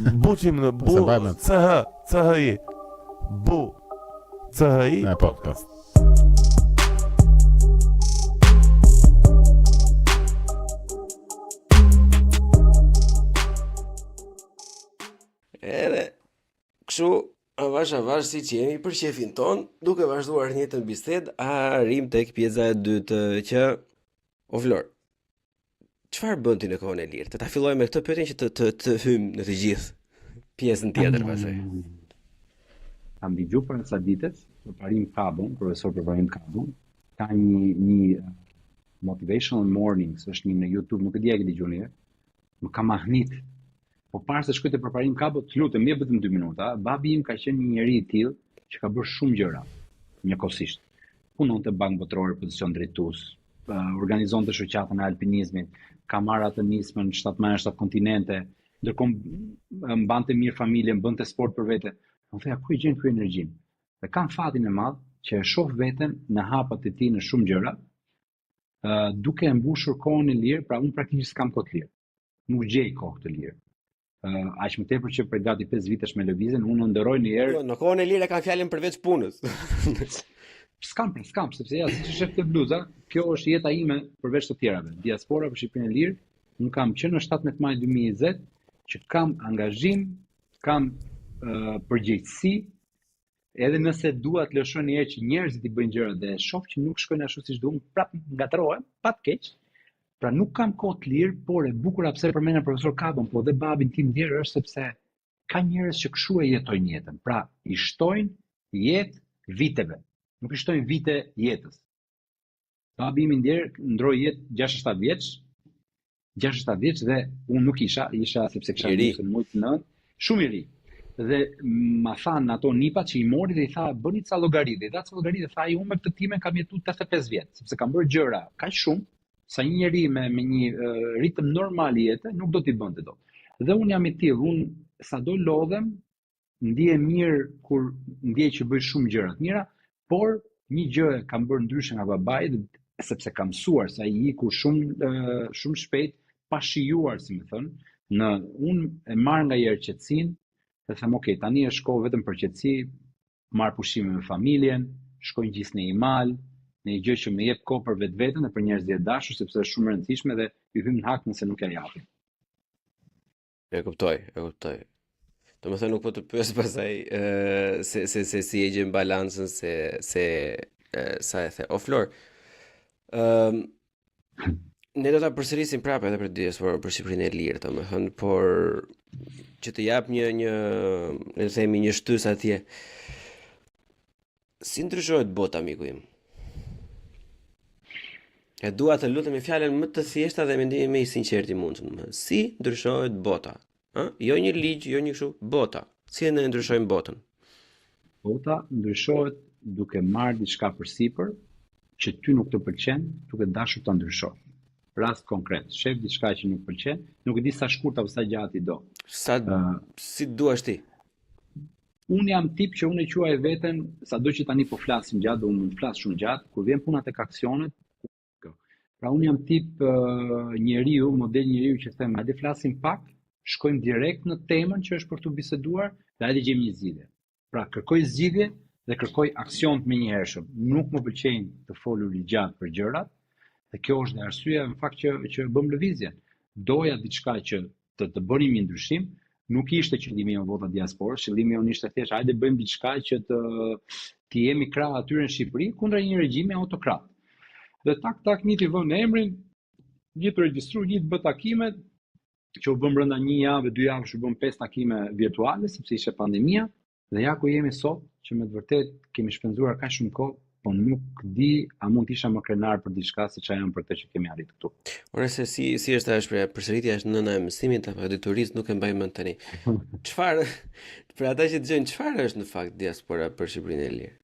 Buçim në bu CHI. Bu CHI podcast. Edhe kështu avash si që jemi për shefin ton, duke vazhduar një të bisedë, arrim tek pjesa e dytë që o Vlor. Çfarë bën ti në kohën e lirë? Të ta filloj me këtë pyetje që të hym në të gjithë pjesën tjetër pastaj. Kam dëgjuar për sa ditës, për Parim Kabun, profesor për Parim Kabun, ka një motivational mornings, është një në YouTube, nuk e di a ke dëgjuar, më ka mahnit. Po parë se shkojte për Parim Kabut, të lutem, jep vetëm 2 minuta. Babi im ka qenë një njeri i tillë që ka bërë shumë gjëra njëkohësisht. Punonte bank botërore, pozicion drejtues, organizonte shoqatën e alpinizmit, ka marrë atë nismën 7 kontinente, ndërkohë mbante mirë familjen, bënte sport për vete. Unë theja, ku i gjen ky energjin? Dhe kam fatin e madh që e shoh veten në hapat e tij në shumë gjëra, duke e mbushur kohën e lirë, pra unë praktikisht s'kam kohë të lirë. Nuk gjej kohë të lirë. Aq më tepër që për gati 5 vitesh me lëvizjen, unë ndërroj një herë. Jo, në kohën e lirë kam fjalën përveç punës. S'kam, sepse ja siç e shef të bluza, kjo është jeta ime përveç të tjerave. Diaspora për Shqipërinë e Lirë, unë kam që në 17 maj 2020 që kam angazhim, kam përgjegjësi, edhe nëse dua të lëshoj një herë që njerëzit i bëjnë gjëra dhe shoh që nuk shkojnë ashtu siç duam, prap ngatrohem, pa të keq. Pra nuk kam kohë të lirë, por e bukur pse përmendën profesor Kabon, po dhe babin tim djerë është sepse ka njerëz që kështu e jetojnë jetën. Pra i shtojnë jetë viteve. Nuk i shtojnë vite jetës. Babi im ndjer ndroi jetë 67 vjeç. 67 vjeç dhe unë nuk isha sepse kisha nisur në muaj 9, shumë i ri. Dhe ma thanë ato nipat që i mori dhe i tha bëni ca llogari. Dhe ca llogari dhe tha unë me këtë time kam jetuar 85 vjet, sepse kam bërë gjëra kaq shumë sa një njeri me një ritëm normal jetë nuk do t'i bënte dot. Dhe unë jam i tillë, unë sado lodhem, ndihem mirë kur ndjej që bëj shumë gjëra të mira, por një gjë kam bërë ndryshe nga babai, sepse kam mësuar sa i iku shumë shpejt, pa shijuar, si më thënë, unë e marr nga herë qetësinë, dhe them, okay, tani është kohë vetëm për qetësi, marr pushime me familjen, shkoj gjys në një mal, në një gjë që më jep kohë për vetveten dhe për njerëzit e dashur, sepse është shumë e rëndësishme dhe i hym në hak nëse nuk e japim. E kuptoj. Domethënë nuk po të pyes pastaj se si e gjen balancën se sa e the. O Flor, ne do ta përsërisim prapë edhe për diasporën për Shqipërinë e Lirë, domethënë, por që të jap një le të themi një shtys atje. Si ndryshohet bota, miku im? E dua të lutem me fjalën më të thjeshta dhe mendimin më i sinqert i mundshëm. Si ndryshohet bota? Jo një ligj, jo një kështu, bota. Si ne ndryshojmë botën? Bota ndryshohet duke marrë diçka përsipër që ty nuk të pëlqen, duke dashur ta ndryshosh. Rast konkret, shef diçka që nuk pëlqen, nuk e di sa shkurt apo sa gjatë i do. Si duash ti? Unë jam tip që unë e quaj veten, sado që tani po flasim gjatë, unë mund të flas shumë gjatë, kur vjen puna tek aksionet. Pra unë jam tip model njeriu që them, hajde flasim pak, shkojmë direkt në temën që është për të biseduar dhe hajde gjejmë një zgjidhje. Pra kërkoj zgjidhje dhe kërkoj aksion të menjëhershëm. Nuk më pëlqejnë të folur i gjatë për gjërat, dhe kjo është arsyeja në fakt që bëm lëvizjen. Doja diçka që të bënim një ndryshim, nuk ishte qëllimi jon vota diasporës, qëllimi jon ishte thjesht hajde bëjmë diçka që të jemi krah atyre në Shqipëri kundër një regjimi autokrat. Dhe tak një t'i vënë emrin, një të regjistru, një të bë takimet, që u bëm brenda 1 javë, 2 javë, që u bëm 5 takime virtuale, sepse ishte pandemia, dhe ja ku jemi sot, që me të vërtet kemi shpenzuar kaq shumë kohë, po nuk di a mund të isha më krenar për diçka se çfarë jam për të që kemi arritur këtu. Ora se si është ajo shpreha, përsëritja është nëna e mësimit apo diturisë, nuk e mbaj mend tani. Çfarë për ata që dëgjojnë, çfarë është në fakt diaspora për Shqipërinë e Lirë?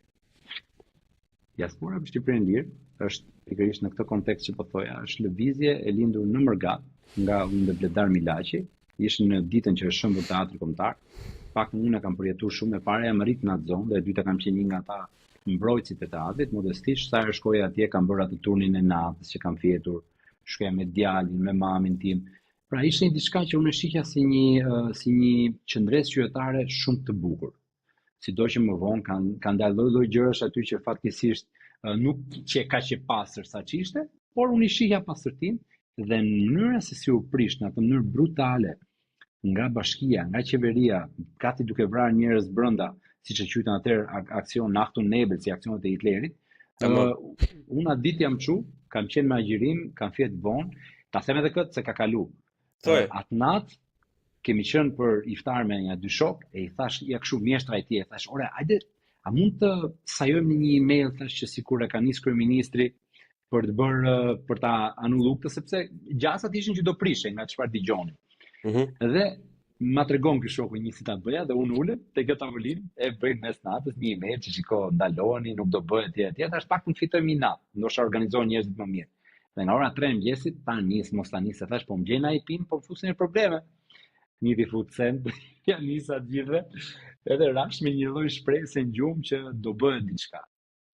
Diaspora për Shqipërinë e Lirë është pikërisht në këtë kontekst që po thoja, është lëvizje e lindur në Mërgat nga unë dhe Bledar Milaqi, ishte në ditën që është shembull teatri kombëtar. Pak unë kam përjetuar shumë, e para jam rrit në atë zonë dhe e dyta kam qenë një nga ata mbrojtësit e teatrit, modestisht, sa herë shkoja atje kam bërë atë turnin e natës që kam fjetur, shkoja me djalin, me mamin tim, Pra ishte një diçka që unë e shihja si një qendresë qytetare shumë të bukur. Sido që më vonë kanë dalë lloj gjërash aty që fatkeqësisht nuk që kaq e pastër sa ç'ishte, por unë i shihja pastërtinë dhe në mënyrën se si u prish në atë mënyrë brutale nga bashkia, nga qeveria, gati duke vrarë njerëz brenda, siç e quajtën atëherë aksion Achtung Nebel, si aksionet e Hitlerit. Unë atë ditë jam çu, kam qenë me agjirim, kam fjet vonë, ta them edhe këtë se ka kalu. Atë natë kemi qenë për iftar me një dy shok, e i thash, ja kështu mjeshtra e tij, thash, "Ore, hajde, a mund të sajojmë në një email thash që sikur e ka nis kryeministri për të bërë për ta anulluar këtë sepse gjasat ishin që do prishin nga çfarë dëgjonin." Dhe ma tregon ky shoku një si ta bëja dhe unë ulem te kjo tavolinë e bëj mes natës një email që shiko ndaloheni, nuk do bëhet etj. Tash pak të fitojmë një natë, ndoshta organizohen njerëzit më mirë. Dhe në ora 3 mëngjesit ta nis, mos ta nis, thash po më gjej na i pin, po më fusin në probleme. Një ti fut send, ja nisa të gjithve, edhe rash me një lloj shpresë në gjumë që do bëhet diçka.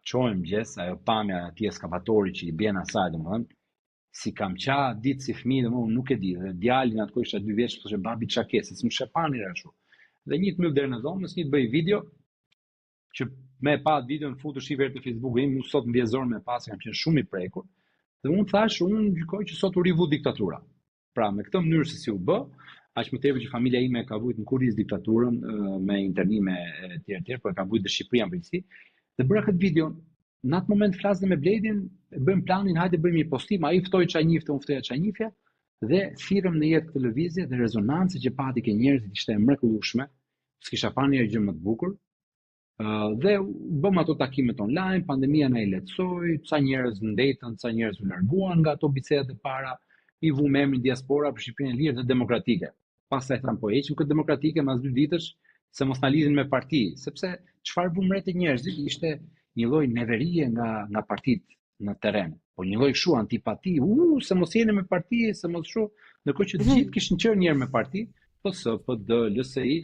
Çojmë mëngjes, ajo pamja atij eskavatori që i bjen asaj, domethënë, si kam qa ditë si fëmijë, domethënë nuk e di, dhe djalin atë ishte 2 vjeç, thoshte babi çka ke, se s'më shepani ashtu. Dhe një të myll deri në dhomës, një të bëj video që me pa videon futu shiver te Facebooku im, sot më vjen zor me pas, kam qenë shumë i prekur. Dhe unë thash, unë gjykoj që sot u rivu diktatura. Pra, me këtë mënyrë se si u bë, aq më tepër që familja ime ka vujt në kurriz diktaturën me internime etj, por ka vujt në Shqipëri në përgjithësi. Dhe bëra këtë video, në atë moment flas me Bledin, bëjmë planin, hajde bëjmë një postim, ai ftoi çajnifte, unë ftoja çajnifja dhe thirrëm në jetë këtë lëvizje dhe rezonanca që pati ke njerëzit ishte e mrekullueshme, s'kisha parë një gjë më të bukur. Dhe bëm ato takimet online, pandemia na i lehtësoi, ca njerëz ndetën, ca njerëz u larguan nga ato bicedat e para, i vu me emrin diaspora për Shqipërinë e lirë dhe demokratike. Pastaj tham po heqim këtë demokratike mas 2 ditësh se mos na lidhin me parti, sepse çfarë vu mretë njerëzit ishte një lloj neverie nga partitë në terren. Po një lloj kështu antipati, se mos jeni me parti, se mos kështu, ndërkohë që të gjithë kishin qenë njerë me parti, PS, PD, LSI,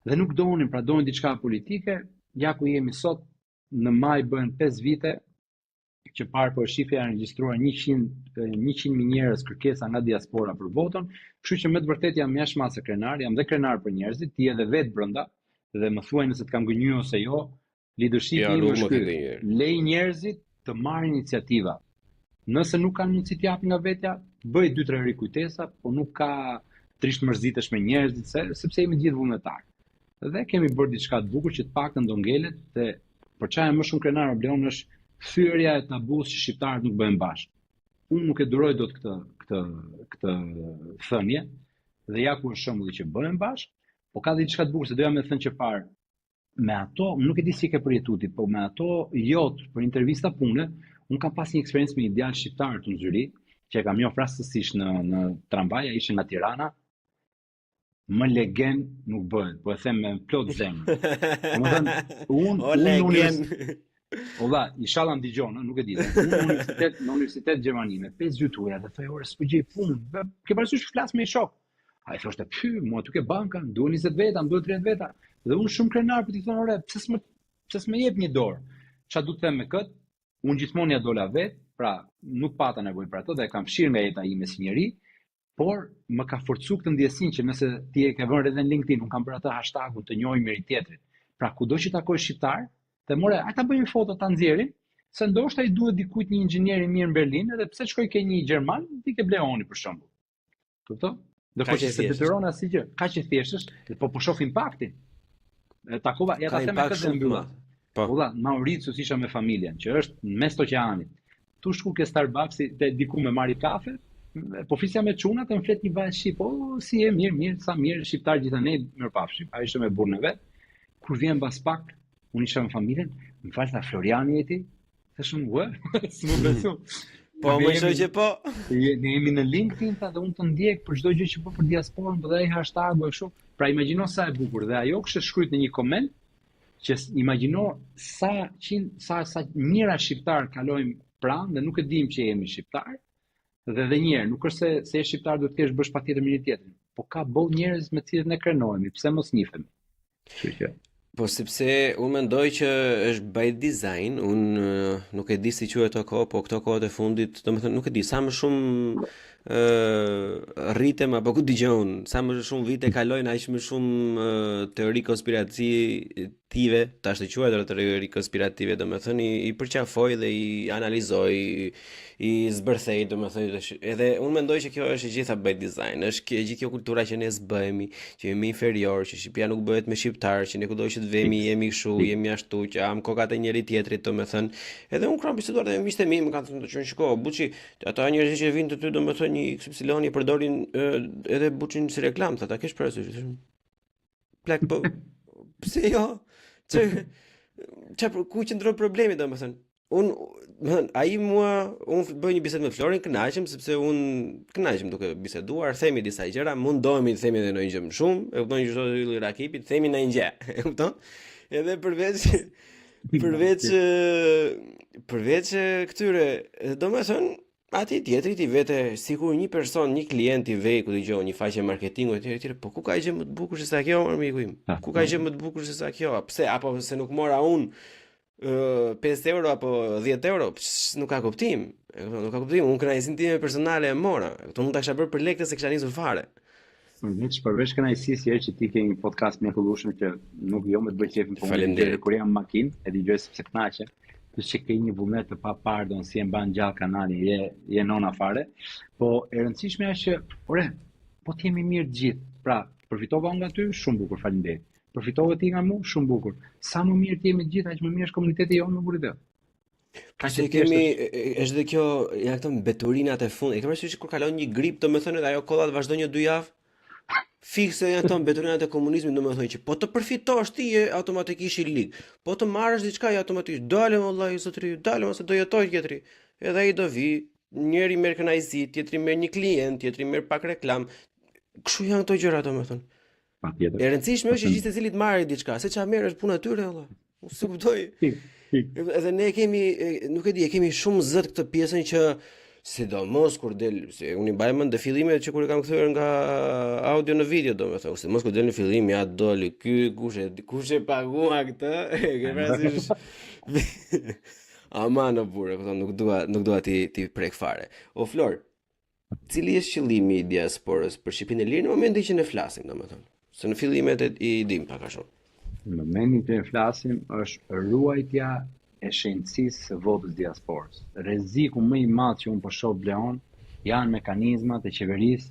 dhe nuk donin, pra donin diçka politike. Ja ku jemi sot, në maj bën 5 vite që parë po shifja janë regjistruar 100.000 njerëz kërkesa nga diaspora për votën, kështu që me të vërtetë jam jashtëmase krenar, jam dhe krenar për njerëzit, ti edhe vetë brenda, dhe më thuaj nëse të kam gënjur ose jo, leadershipi im është ky. Lej njerëzit të marrin iniciativa. Nëse nuk kanë mundësi të japin nga vetja, bëj 2-3 rikujtesa, po nuk ka trisht mërzitesh me njerëzit, sepse jemi gjithë vullnetar. Dhe kemi bërë diçka të bukur që të paktën do ngelet, dhe për çfarë më shumë krenar Bleon është thyrja e tabus që shqiptarët nuk bëhen bashkë. Unë nuk e duroj dot këtë thënie, dhe ja ku është shembulli që bëhen bashkë, po ka dhe diçka të bukur se doja me thënë që parë, me ato, nuk e di si ke përjetuar, po me ato jot për intervista pune, unë kam pas një eksperiencë me një djalë shqiptar të Zyri, që e kam njohur rastësisht në tramvaj, ai ishte nga Tirana. Më legen nuk bëhet, po e them me plot zemër. Domethënë, unë inshallah dëgjon, nuk e di. Unë në universitet Gjermani me 5 gjytuara dhe thoj ore s'po gjej punë. Ke parasysh flas me shok. Ai thoshte, mua ty ke banka, duhen 20 veta, më duhet 30 veta. Dhe unë shumë krenar për t'i thonë, ore, pse s'më jep një dorë? Çfarë du të them me kët? Unë gjithmonë ja dola vet, pra nuk pata nevojë për ato dhe e kam fshirë nga jeta ime si njeri, por më ka forcu këtë ndjesinë që nëse ti e ke vënë edhe në LinkedIn, unë kam bërë atë hashtagun të njohim njëri tjetrin. Pra kudo që takoj shqiptar, dhe more, a ta bëjmë foto ta nxjerrim, se ndoshta i duhet dikujt një inxhinier i mirë në Berlin, edhe pse shkoj ke një gjerman, ti ke Bleoni për shembull. Kupton? Dhe po që se detyron asgjë, kaq e thjeshtë është, po shoh impaktin. Takova, ja ta them me këtë mbyll. Po, Mauritius isha me familjen, që është në mes të oqeanit. Tu shku ke Starbucks te diku me marri kafe, po fisja me çunat, më flet një vajzë shqip, si e mirë, sa mirë, shqiptar gjithë ne, mirëpafshim. Ai ishte me burrën e vet. Kur vjen mbas pak, unë isha me familjen, më fal tha Floriani jeti? Thashun, s'më besu. Po, më shoj që po. Ne jemi në LinkedIn, tha, dhe unë të ndjek për çdo gjë që po për diasporën, po dhe ai hashtagu e kështu. Pra imagjino sa e bukur, dhe ajo kishte shkruajt në një koment që imagjino sa njëra shqiptar kalojmë pranë dhe nuk e dim që jemi shqiptar. Dhe njerë, nuk është se je shqiptar do të kesh bësh patjetër me një tjetrin, po ka boll njerëz me të cilët ne krenohemi, pse mos njihemi. Po sepse unë mendoj që është by design, unë nuk e di si quhet ato kohë, po këto kohët e fundit, domethënë nuk e di, sa më shumë rritem apo ku dëgjon, sa më shumë vite kalojnë aq më shumë teori konspirative, tash të quajtura teori konspirative, domethënë i përqafoj dhe i analizoj, i zbërthej, domethënë edhe unë mendoj që kjo është e gjitha by design, është gjithë kjo kultura që ne zbëhemi, që jemi inferior, që Shqipëria nuk bëhet me shqiptar, që ne kudo që të vemi jemi kështu, jemi ashtu, që am kokat e njëri tjetrit, domethënë. Edhe unë kam biseduar dhe me miqtë e mi, më kanë thënë që shiko, Buçi, ata njerëz që vinë të ty domethënë një XY i përdorin edhe Buçin si reklam, ta kesh parasysh. Plak po. Pse jo? Ku qëndron problemi domethënë? Ai unë bëj një bisedë me Florin, kënaqem sepse unë kënaqem duke biseduar, themi disa gjëra, mundohemi të themi edhe ndonjë gjë më shumë, e kupton që çdo ylli rakipit, themi ndonjë gjë, e kupton? Edhe përveç këtyre, domethënë ati tjetrit i vete sikur një person, një klient i vej ku dëgjon një faqe marketingu etj, po ku ka gjë më të bukur se sa kjo, miku im? Ku ka gjë më të bukur se sa kjo? Pse apo se nuk mora unë 5 euro apo 10 euro, nuk ka kuptim. Nuk ka kuptim. Unë kënaqësinë time personale e mora. Këto mund ta kisha bërë për lekë se kisha nisur fare. Miq, përveç kënaqësisë që ti ke një podcast mrekullueshëm që nuk jo me të bëj qefin, po kur jam në makinë, e dëgjoj sepse kënaqem. Plus që ke një vullnet të papardon si e mban gjallë kanali, je nona fare. Po e rëndësishme është që, ore, po të jemi mirë të gjithë. Pra, përfitova nga ty, shumë bukur, faleminderit. Përfitove ti nga mu, shumë bukur. Sa më mirë të jemi të gjithë, aq më mirë është komuniteti jonë në Buridë. Kështu kemi është dhe kjo, janë këto mbeturinat e fundit. E ke parasysh kur kalon një grip, domethënë edhe ajo kolla të vazhdon 1-2 javë? Fikse janë këto mbeturinat e komunizmit, domethënë që po të përfitosh ti je automatikisht i lig. Po të marrësh diçka je automatikisht dalë vallahi zotëri, dalë ose do jetoj tjetri. Edhe ai do vi, njëri merr kënaqësi, tjetri merr një klient, tjetri merr pak reklam. Kështu janë këto gjëra domethënë. E rëndësishme është që gjithë secili të marrë diçka, se çfarë merr është puna e tyre valla. Unë s'e kuptoj. Edhe ne kemi, nuk e di, kemi shumë zot këtë pjesën që sidomos kur del, se unë i mbaj mend të fillimet që kur e kam kthyer nga audio në video, domethënë, sidomos kur del në fillim ja doli ky kush e pagua këtë, e ke parasysh. Ama në burë, nuk dua ti prek fare. O Flor, cili është qëllimi i diasporës për Shqipërinë e Lirë në momentin që ne flasim, domethënë? Se në fillimet i dim pak a shumë. Në momentin që ne flasim është ruajtja e shenjtësisë së votës diasporës. Rreziku më i madh që unë po shoh Bleon janë mekanizmat e qeverisë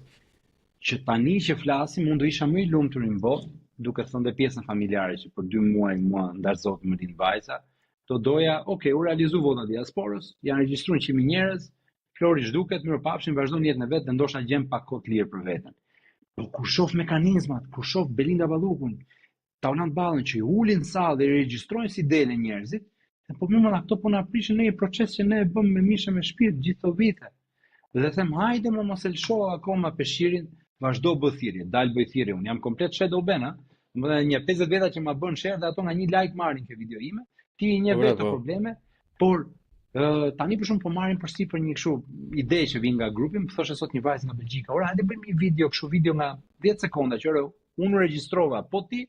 që tani që flasim unë do isha më i lumtur në botë, duke thënë dhe pjesën familjare që për 2 muaj mua ndarzohet më rinë vajza, do doja, u realizu vota diasporës, janë regjistruar 100.000 njerëz, Flori zhduket, mirëpafshim, vazhdon jetën e vet dhe ndoshta gjem pak kohë të lirë për veten. Po kur shoh mekanizmat, kur shoh Belinda Ballukun, Taunant Ballën që i ulin sallë dhe i regjistrojnë si delen njerëzit, po më këto po na prishin në një proces që ne e bëm me mishë me shpirt gjithë këto vite. Dhe them hajde më mos e lësho akoma peshirin, vazhdo bë thirrje, dal bëj thirrje, un jam komplet shadow bana, më një 50 veta që ma bën share dhe ato nga një like marrin kjo video ime, ti një vetë probleme, por tani për shumë po marrin përsipër një kështu ide që vjen nga grupi, më thoshte sot një vajzë nga Belgjika, ora hajde bëjmë një video, kështu video nga 10 sekonda që unë regjistrova, po ti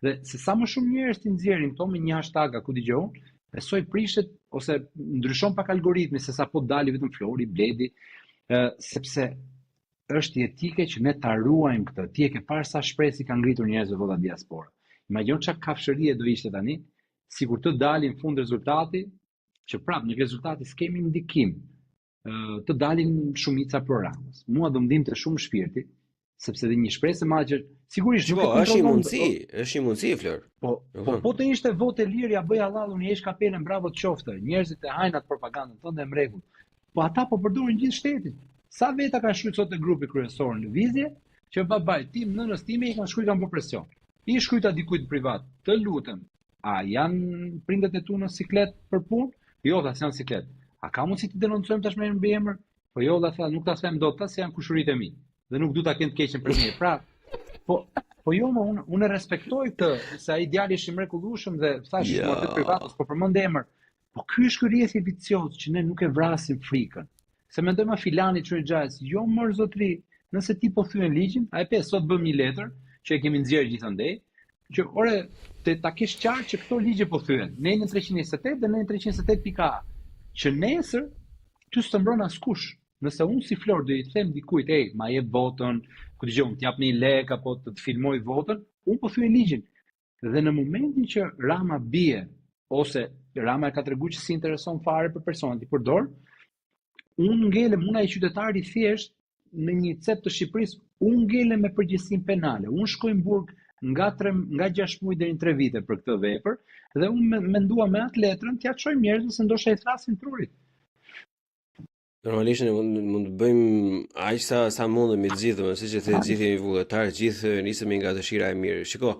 dhe se sa më shumë njerëz ti nxjerrin këto me një hashtag ku dëgjon, besoj prishet ose ndryshon pak algoritmi se sa po dali vetëm Flori, Bledi, sepse është etike që ne ta ruajmë këtë. Ti e ke parë sa shpresë ka ngritur njerëzve vota diaspora. Imagjino çka kafshërie do ishte tani, sikur të dalin fund rezultati, që prapë në rezultati s'kemi ndikim, të dalin shumica programës. Mua do ndihmte shumë shpirti, sepse dhe një shpresë e madhe që sigurisht është një mundësi, Flor. Po të ishte votë lirë, ja bëj halal, unë jesh kapelen, bravo të qoftë. Njerëzit e hajnë atë propagandën tonë dhe mregull. Po ata po përdorin gjithë shtetin. Sa veta kanë shkruar sot te grupi kryesor në lëvizje, që babaj tim, nënës time i kanë shkruar kanë bërë presion. I shkruajta dikujt privat, të lutem, a janë prindet e tu në siklet për punë? Jo, tha, janë siklet. A ka mundësi të denoncojmë tash me emër? Po jo, tha, nuk ta them dot, se janë kushuritë e mi dhe nuk du ta kenë të keqen për mirë. Pra, po jo, unë respektoj këtë, se ai djali është i mrekullueshëm dhe thash mortet privat, po përmend emër. Po ky është ky rrjethi vicioz që ne nuk e vrasim frikën. Se mendoj ma filani që i gjajës, jo mërë zotri, nëse ti po thyen ligjin, a e pe, sot bëm një letër, që e kemi nxjerrë gjithandej, që ore, ta kesh qartë që këto ligje po thyen, ne në 328 dhe ne në 328.a, që nesër, ty s'të mbron askush, Nëse unë si Flor do i them dikujt, ma jep votën, ku dëgjon, t'jap një lek apo të filmoj votën, unë po thyej ligjin. Dhe në momentin që Rama bie, ose Rama e ka treguar që si intereson fare për personat i përdor, unë ngelem, unë ai qytetari i thjesht në një cep të Shqipërisë, unë ngelem me përgjegjësinë penale. Unë shkoj në burg nga 6 muaj deri në 3 vite për këtë vepër dhe unë mendua me atë letrën t'ia çoj njerëzve se ndoshta i thrasin trurit. Normalisht mund të bëjmë aq sa mundemi të gjithë, siç e the të gjithë jemi vullnetar, të gjithë nisemi nga dëshira e mirë. Shiko,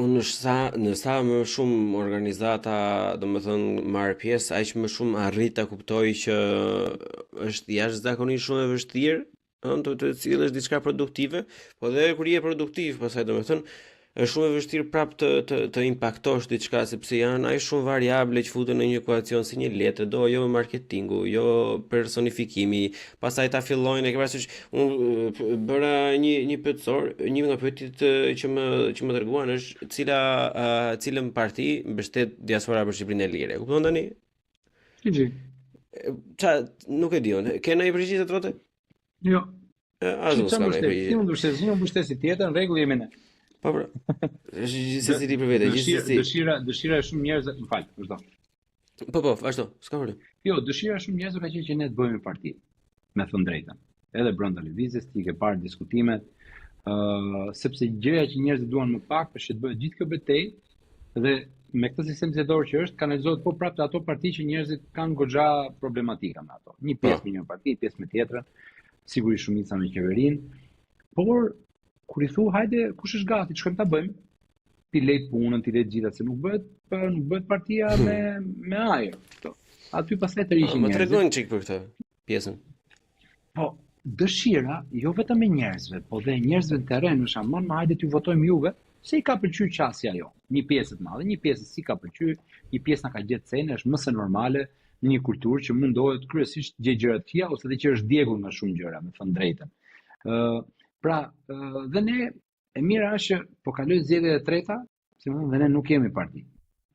unë në sa më shumë organizata, domethënë marr pjesë, aq më shumë arrit ta kuptoj që është jashtëzakonisht shumë e vështirë, të cilësh diçka produktive, po dhe kur je produktiv, pastaj domethënë është shumë e vështirë prap të impaktosh diçka sepse janë aq shumë variable që futen në një ekuacion si një letër, jo marketingu, jo personifikimi, pastaj ta fillojnë, e ke parasysh, unë bëra një pyetësor, një nga pyetjet që më treguan është cilën parti mbështet diaspora për Shqipërinë e lirë. Kupton tani? Nuk e di unë. Ke ndonjë përgjigje të trotë? Jo. S'ka përgjigje. Si mund të një mbështesi tjetër, në rregull jemi ne. Po. Gjithsesi ti për vete, dëshira e shumë njerëzve, më fal, vazhdo. Po, vazhdo, s'ka problem. Jo, dëshira e shumë njerëzve ka qenë që ne të bëhemi parti, me thënë drejtën. Edhe brenda lëvizjes ti ke parë diskutimet, sepse gjëja që njerëzit duan më pak është të bëhet gjithë kjo betejë dhe me këtë sistem zgjedhor që është kanalizohet po prapë ato parti që njerëzit kanë goxha problematika me ato. Një pjesë me një parti, pjesë me tjetrën, sigurisht shumica me qeverinë, por kur i thu hajde kush është gati, ç'kemi ta bëjmë? Ti lej punën, ti lej gjitha se nuk bëhet partia me ajër. Aty pastaj të rishin njerëzit. Më tregojnë çik për këtë pjesën. Po, dëshira jo vetëm e njerëzve, po dhe njerëzve në terren, në shamon, hajde t'ju votojmë juve, se i ka pëlqyer qasja jo. Një pjesë të madhe, një pjesë si ka pëlqyer, një pjesë na ka gjetë sene, është më se normale në një kulturë që mundohet kryesisht gjëra të tilla ose edhe që është djegur nga shumë gjëra, me thënë drejtën. Pra, dhe ne e mira është që po kaloj zgjedhjet e treta, dhe ne nuk kemi parti.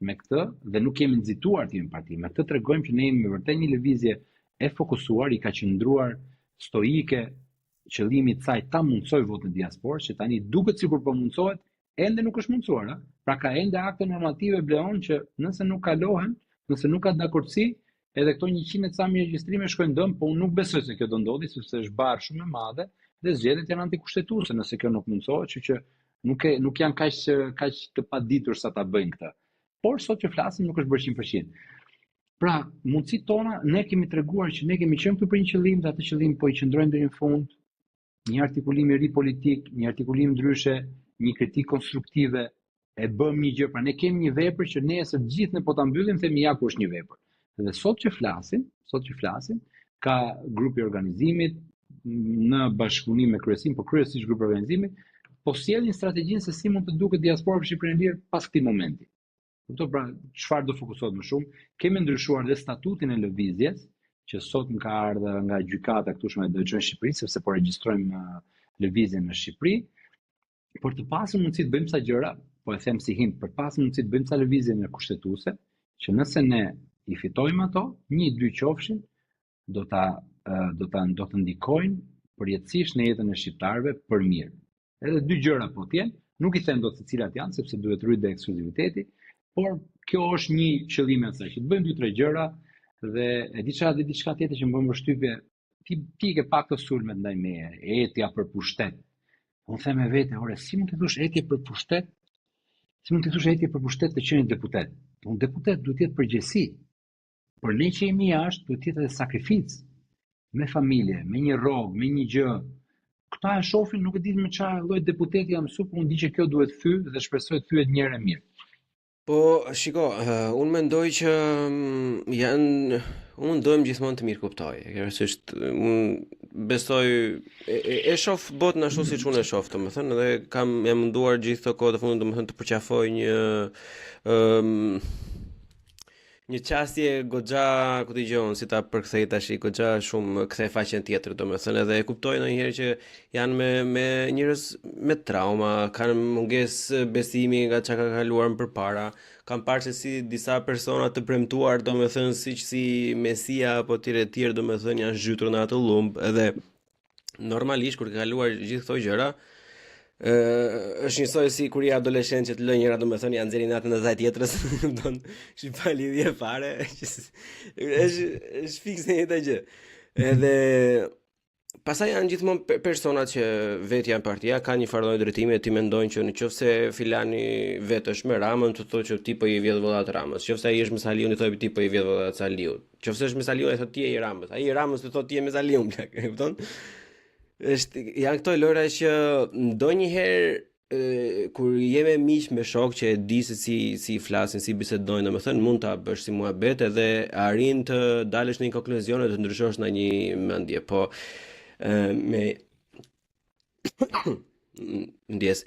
Me këtë dhe nuk kemi nxituar të jemi parti. Me këtë tregojmë që ne jemi vërtet një lëvizje e fokusuar, i ka qëndruar stoike qëllimi i saj ta mundsoj votën diasporë, që tani duket sikur po mundsohet, ende nuk është mundsuar, a? Pra ka ende akte normative bleon që nëse nuk kalohen, nëse nuk ka dakordsi, edhe këto 100 e ca mijë regjistrime shkojnë dëm, po unë nuk besoj se kjo do ndodhi, sepse është barë shumë e madhe dhe zgjedhjet janë antikushtetuese nëse kjo nuk mundsohet, kështu që nuk janë kaq të paditur sa ta bëjnë këtë. Por sot që flasim nuk është bërë 100%. Pra, mundësitë tona ne kemi treguar që ne kemi qenë këtu për një qëllim, dhe atë qëllim po i qëndrojmë deri në fund, një artikulim i ri politik, një artikulim ndryshe, një kritikë konstruktive, e bëm një gjë, pra ne kemi një vepër që nesër gjithë ne po ta mbyllim, themi ja ku është një vepër. Dhe sot që flasim, ka grupi organizimit në bashkëpunim me kryesin, po kryesisht grupi organizimit, po sjellin strategjinë se si mund të duket diaspora për Shqipërinë e lirë pas këtij momenti. Kupton, pra, çfarë do fokusohet më shumë? Kemi ndryshuar dhe statutin e lëvizjes, që sot më ka ardhur nga gjykata këtu shumë do të çojnë në Shqipëri, sepse po regjistrojmë lëvizjen në Shqipëri, por të pasur mundësi të bëjmë sa gjëra, po e them si hint, për të pasur mundësi të bëjmë sa lëvizje në kushtetuese, që nëse ne i fitojmë ato, 1-2 qofshin, do të ndikojnë përjetësisht në jetën e shqiptarëve për mirë. Edhe 2 gjëra po t'jenë, nuk i them dot se cilat janë, sepse duhet rrit dhe ekskluziviteti, por kjo është një qëllim i asaj, që të bëjmë 2-3 gjëra dhe e di çfarë diçka tjetër që më bën vështirë, ti ke pak të sulmet ndaj meje, etja për pushtet. Unë them me vete, ore, si mund të thosh etje për pushtet? Si mund të thosh etje për pushtet të qenë deputet? Un deputet duhet të jetë përgjegjësi. Por ne që jemi jashtë duhet të jetë edhe sakrificë, me familje, me një rrogë, me një gjë. Këta e shohin, nuk e di me çfarë lloj deputeti jam mësuar, por unë di që kjo duhet thyr dhe shpresoj të thyet një herë mirë. Po, shiko, unë mendoj që unë dojmë gjithmonë të mirë kuptoj. Unë besoj, e shoh botën ashtu siç unë e shoh, domethënë, dhe jam munduar gjithë këto kohë të fundit domethënë të përqafoj një qasje goxha, ku dëgjon, si ta përkthej tash, goxha shumë kthe faqen tjetër, domethënë edhe e kuptoj ndonjëherë që janë me njerëz me trauma, kanë mungesë besimi nga çka ka kaluar më përpara. Kam parë se si disa persona të premtuar, domethënë siç si Mesia apo tjerë domethënë janë zhytur në atë llumb, edhe normalisht kur ka kaluar gjithë këto gjëra, është njësoj si kur i adoleshent që të lë njëra domethënë janë nxjerrin natën e zaj tjetrës, don, shi pa lidhje fare, është fikse një gjë. Edhe pastaj janë gjithmonë personat që vetë janë partia, kanë një farë lloj drejtimi e ti mendojnë që nëse filani vetë është me Ramën, të thotë që ti po i vjedh vëllat Ramës. Nëse ai është me Saliun, i thotë ti po i vjedh vëllat Saliut. Nëse është me Saliun, i thotë ti je i Ramës. Ai i Ramës të thotë ti je me Saliun, e kupton? Janë këto lojra që ndonjëherë kur jemi miq me shok që e di se si flasin, si bisedojnë, domethënë mund ta bësh si muhabet edhe arrin të dalësh në një konkluzion dhe të ndryshosh në një mendje, po me ndjes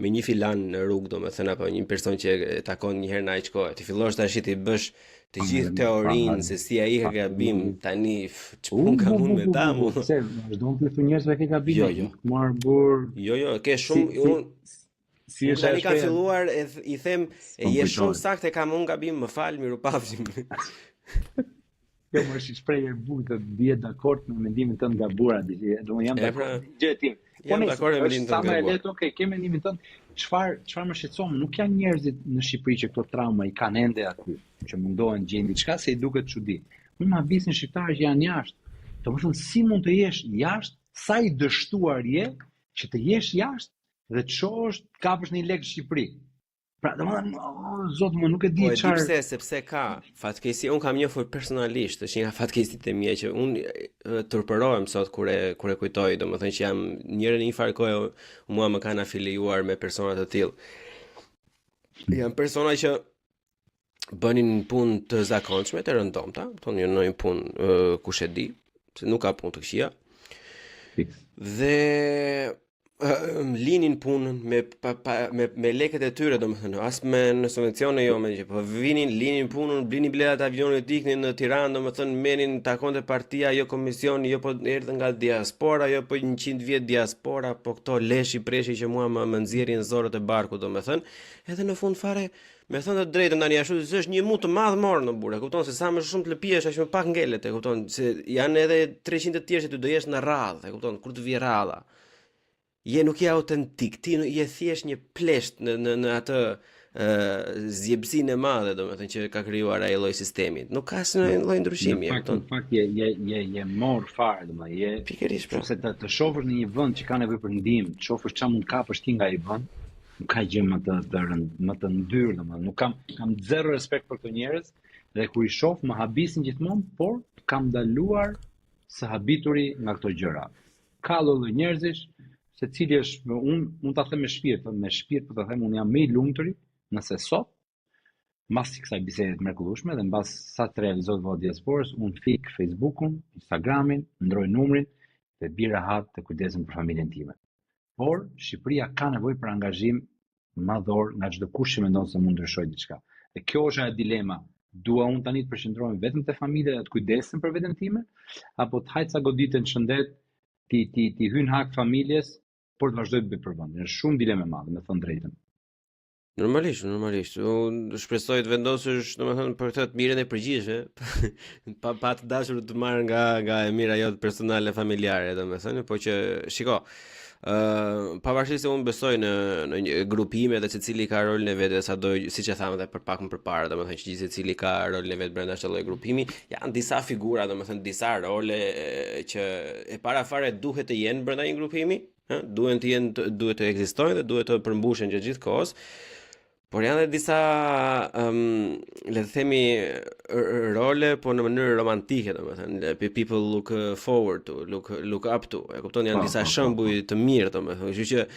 me një filan në rrugë, domethënë apo një person që e takon një herë në aq kohë, ti fillosh tash ti bësh të gjithë teorinë se si ai ka gabim, tani ç'pun ka mund me ta mu. Se vazhdon të thonë njerëzve ke gabim. Jo. Marr bur. Jo, ke shumë si është tani ka filluar i them e je shumë saktë, kam unë gabim, më fal, mirupafshim. Jo, më është shprehje e bukur të bie dakord me mendimin tënd gabuar, do jam dakord. Gjë e tillë. Jam dakord me mendimin tënd gabuar. Okej, ke mendimin tënd. Çfarë më shqetëson, nuk janë njerëzit në Shqipëri që këto trauma i kanë ende aty, që mundohen gjejnë diçka se i duket çudi. Unë ma bisin shqiptarë që janë jashtë. Domethënë si mund të jesh jashtë, sa i dështuar je që të jesh jashtë dhe të shohësh të kapësh një lek në Shqipëri. Pra, domethënë, zot më nuk e di çfarë. Po sepse ka fatkeqësi, un kam njohur personalisht, është një fatkeqësi e mia që un turpërohem sot kur e kujtoj, domethënë që jam njëri në një farë kohë mua më kanë afiliuar me persona të tillë. Janë persona që bënin punë të zakonshme, të rëndomta, thonë në një punë kush e di, se nuk ka punë të këqija. Dhe linin punën me lekët e tyre, domethënë, as me në subvencione jo me që po linin punën, blinin biletat avionit, iknin në Tiranë, domethënë merrin takonte partia, jo komisioni, jo po erdhën nga diaspora, jo po 100 vjet diaspora, po këto leshi preshi që mua më nxjerrin zorët e barkut, domethënë, edhe në fund fare me thënë të drejtën tani ashtu se është një mut të madh morë në burë, kupton se sa më shumë të lëpihesh aq më pak ngelet, e kupton se janë edhe 300 të tjerë që ty do jesh në radhë, e kupton, kur të vije radha. Je nuk je autentik, ti je thjesht një plesht në atë zjepsinë e madhe, domethënë që ka krijuar ai lloj sistemi. Nuk ka asnjë lloj ndryshimi, e kupton. Në fakt je mor fare, domethënë je pikërisht pra. Se të shohësh në një vend që ka nevojë për ndihmë, të shohësh çfarë mund të kapësh ti nga ai vend, nuk ka gjë më të ndyrë, domethënë nuk kam zero respekt për këto njerëz dhe kur i shoh më habisin gjithmonë, por kam ndaluar së habituri nga këto gjëra. Ka lloj njerëzish se cili është, unë ta them me shpirt po ta them, unë jam më i lumturi nëse sot, mbas kësaj bisede të mrekullueshme dhe mbas sa të realizohet vota diasporës, unë fik Facebookun, Instagramin, ndroj numrin dhe bi rahat të kujdesem për familjen time. Por Shqipëria ka nevojë për angazhim madhor nga çdo kush që mendon se mund ndryshojë diçka. Dhe kjo është ajo dilema. Dua unë tani të përqendrohem vetëm te familja dhe të kujdesem për veten time, apo të haj ca goditën shëndet, ti hyn hak familjes, por të vazhdoj të bëj për vendin. Është shumë dilemë e madhe, me thënë drejtën. Normalisht. Unë shpresoj të vendosësh, domethënë, për këtë të mirën e përgjithshme, pa të dashur të marr nga e mira jote personale familjare, domethënë, po që shiko, pavarësisht se unë besoj në një grupime dhe secili ka rolin e vet, sado siç e thamë edhe për pak më përpara, domethënë që gjithë secili ka rolin e vet brenda çdo lloji grupimi, janë disa figura, domethënë disa role që e para fare duhet të jenë brenda një grupimi, duhet të ekzistojnë dhe duhet të përmbushen gjithkohës. Por janë edhe disa, le të themi, role, po në mënyrë romantike, domethënë, people look forward to, look up to, e kupton, janë disa shembuj të mirë, domethënë, kështu që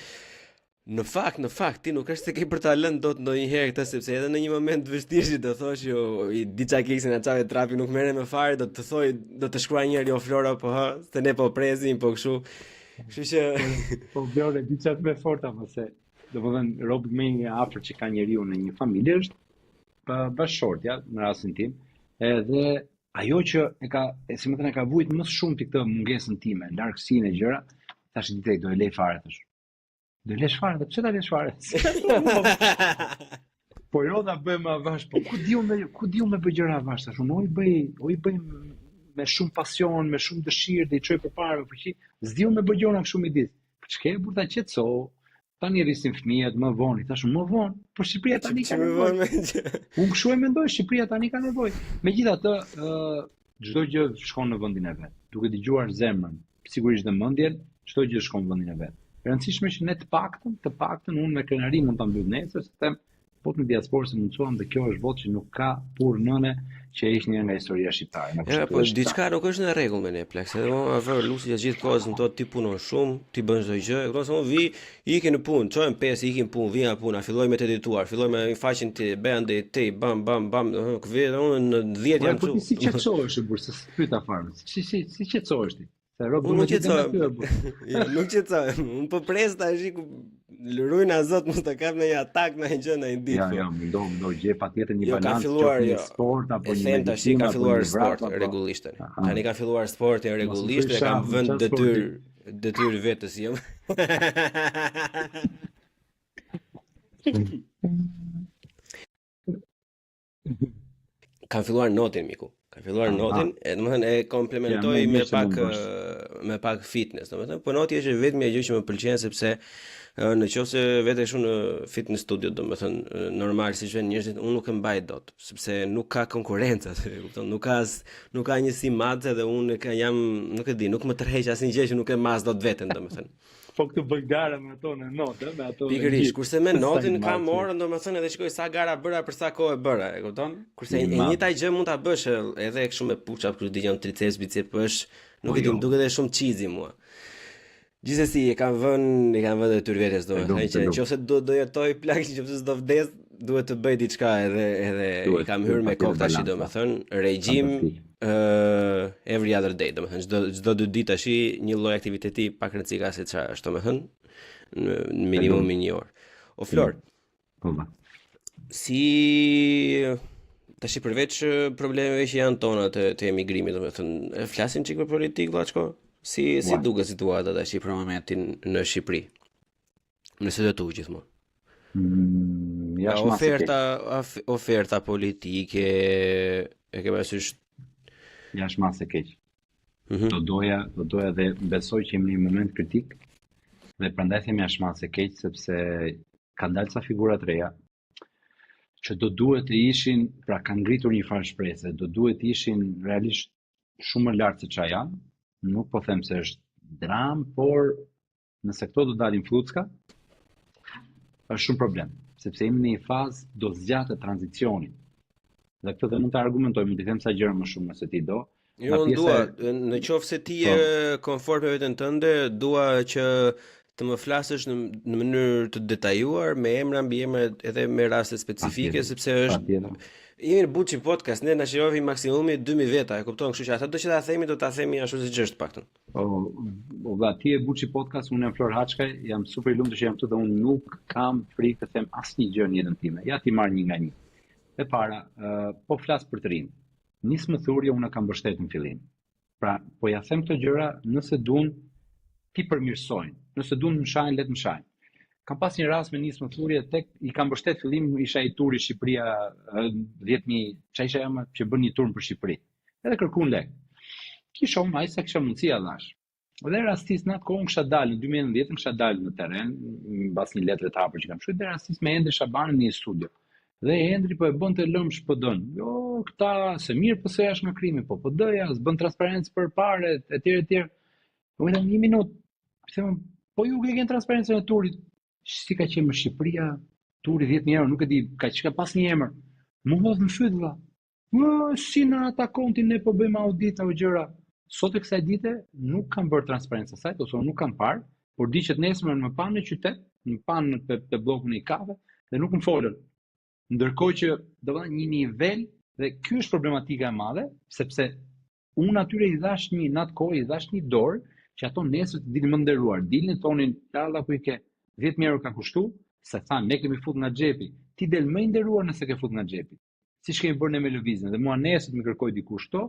në fakt ti nuk është se ke për ta lënë dot ndonjëherë këtë, sepse edhe në një moment të vështirë që të thosh jo, i diça keksin na çave trapi nuk merren me fare, do të thoj, do të shkruaj njëri o Flora po se ne po presim, po kështu. Kështu që po vlore diçka më forta, po se domethënë robi më i afërt që ka njeriu në një familje është bashkëshort, ja, në rastin tim. Edhe ajo që si më thënë, e ka vujt më shumë ti këtë mungesën time, largësinë e gjëra, tash ditë do e lej fare tash. Do e lesh fare, pse ta lesh fare? Po jo ta bëjmë avash, po ku diu me bëj gjëra avash tash. Unë o i bëj me shumë pasion, me shumë dëshirë, dhe i çoj përpara, përçi s'diu me bëj gjëra kështu midis. Po ç'ke burr ta qetëso. Tani rrisin fëmijët më vonë, tash më vonë, por Shqipëria tani ka nevojë. Unë kështu e mendoj, Shqipëria tani ka nevojë. Megjithatë, çdo gjë shkon në vendin e vet. Duke dëgjuar zemrën, sigurisht dhe mendjen, çdo gjë shkon në vendin e vet. E rëndësishme që ne të paktën unë me krenari mund ta mbyll nesër, se them botë në diasporë se mundsuam dhe kjo është botë që nuk ka pur nëne që ishte një nga historia shqiptare. Po diçka nuk është në rregull me ne plak, se unë avër lusi gjatë gjithë kohës më thotë ti punon shumë, ti bën çdo gjë, këto se unë vi, ikin në punë, çojmë pesë, ikin punë, vija puna, filloj me të edituar, filloj me faqen ti, bende ti, bam, unë në 10 jam këtu. Po si qetësohesh burr, se pyeta fare. Si qetësohesh ti? Unë nuk qetësoj, unë po pres tash ku lërujna zot mos të kap në një atak në një gjë në një ditë. Ja, do gjej patjetër një balancë në sport apo një medicinë. Tash ka filluar sport rregullisht. Tani ka filluar sporti rregullisht dhe kam vënë detyrë vetes jam. Kam filluar notin miku. Ka filluar notin, domethënë e komplementoj me pak fitness, domethënë, po noti është vetëm ajo që më pëlqen sepse në qoftë se vetë shumë në fitness studio, domethënë normal siç vjen njerëzit, unë nuk e mbaj dot, sepse nuk ka konkurrencë, e kupton, nuk ka njësi madhe dhe unë jam, nuk e di, nuk më tërheq asnjë gjë që nuk e mas dot veten, domethënë. Po këtë bëj gara me ato në notë, me ato. Pikërisht, kurse me notin kam orën, domethënë edhe shikoj sa gara bëra për sa kohë bëra, e kupton? Kurse e njëjta gjë mund ta bësh edhe kështu me push-up, kur dëgjon triceps, biceps, është, nuk e di, më duket edhe shumë cheesy mua. Gjithsesi e kam vënë detyrë vetes domethënë që nëse do jetoj plak, nëse do vdes, duhet të bëj diçka edhe i kam hyrë me kokë tash domethënë regjim every other day, domethënë çdo 2 ditë tash një lloj aktiviteti pak rëndësi ka se çfarë është domethënë në minimum një orë. O Flor. Si tash përveç problemeve që janë tona të emigrimit, domethënë flasim çik për politikë vllachko. Si duket situata tash për momentin në Shqipëri? Nëse do të u gjithmonë. Oferta politike e ke parasysh jashtë mas e keq. Do doja dhe besoj që jemi në një moment kritik dhe prandaj them jashtë mas e keq sepse ka dalë ca figura të reja që do duhet të ishin, pra kanë ngritur një farë shpresë, do duhet të ishin realisht shumë më lart se çfarë janë. Nuk po them se është dram, por nëse këto do dalin flucka, është shumë problem, sepse jemi në një fazë do zgjatë tranzicionit. Dhe këtë dhe mund të argumentoj, mund të them sa gjëra më shumë nëse ti do. Jo, dua, në qoftë se ti je komfort me veten tënde, dua që të më flasësh në mënyrë të detajuar, me emra mbi emra edhe me raste specifike, sepse është jemi në Buçi podcast, ne na shirovi maksimumi 2000 veta, e kupton, kështu që ata do që ta themi, do ta themi ashtu siç është paktën. Ti e Buçi podcast, unë jam Flor Haçkaj, jam super i lumtur që jam këtu dhe unë nuk kam frikë të them asnjë gjë në jetën time. Ja ti marr një nga një. E para, po flas për të rinë. Nismë thurje unë kam mbështet në fillim. Pra, po ja them këto gjëra nëse duan ti përmirësojnë. Nëse duan më shajnë, le të më shajnë. Kam pas një rast me nismë thurje tek i kam mbështet fillim, isha i turi Shqipëria 10.000, isha jam që bën një turn për Shqipëri. Edhe kërkuan lek. Kisha ai sa kisha mundësi allash. Dhe rastis në atë kohë kisha dalë në 2019 kisha dalë në terren mbas një letre të hapur që kam shkruar dhe rastis me Endre Shabanin në një studio. Dhe Endri po e bënte lëmsh PD-n. Jo, këta se mirë po se jash nga krimi, po PD-ja s'bën transparencë për parë etj. Po vetëm një minutë. Them, po ju ke transparencën e turit. Si ka qenë në Shqipëria, turi 10.000 euro, nuk e di, ka pas një emër. Më hodh në fyt vëlla. Si na atakon ti, ne po bëjmë audit apo gjëra. Sot e kësaj dite nuk kam bërë transparencë sajt ose nuk kam parë, por di që nesër më panë në qytet, më panë te bllokun e kave dhe nuk më folën. Ndërkohë që do të një nivel dhe ky është problematika e madhe, sepse unë atyre i dhash një dorë që ato nesër të dilin më nderuar, dilin tonin lalla ku i ke 10.000 euro ka kushtu, se thanë ne kemi fut nga xhepi. Ti del më i nderuar nëse ke fut nga xhepi. siç kemi bërë ne me lëvizjen. Dhe mua nesër më kërkoi dikush këto,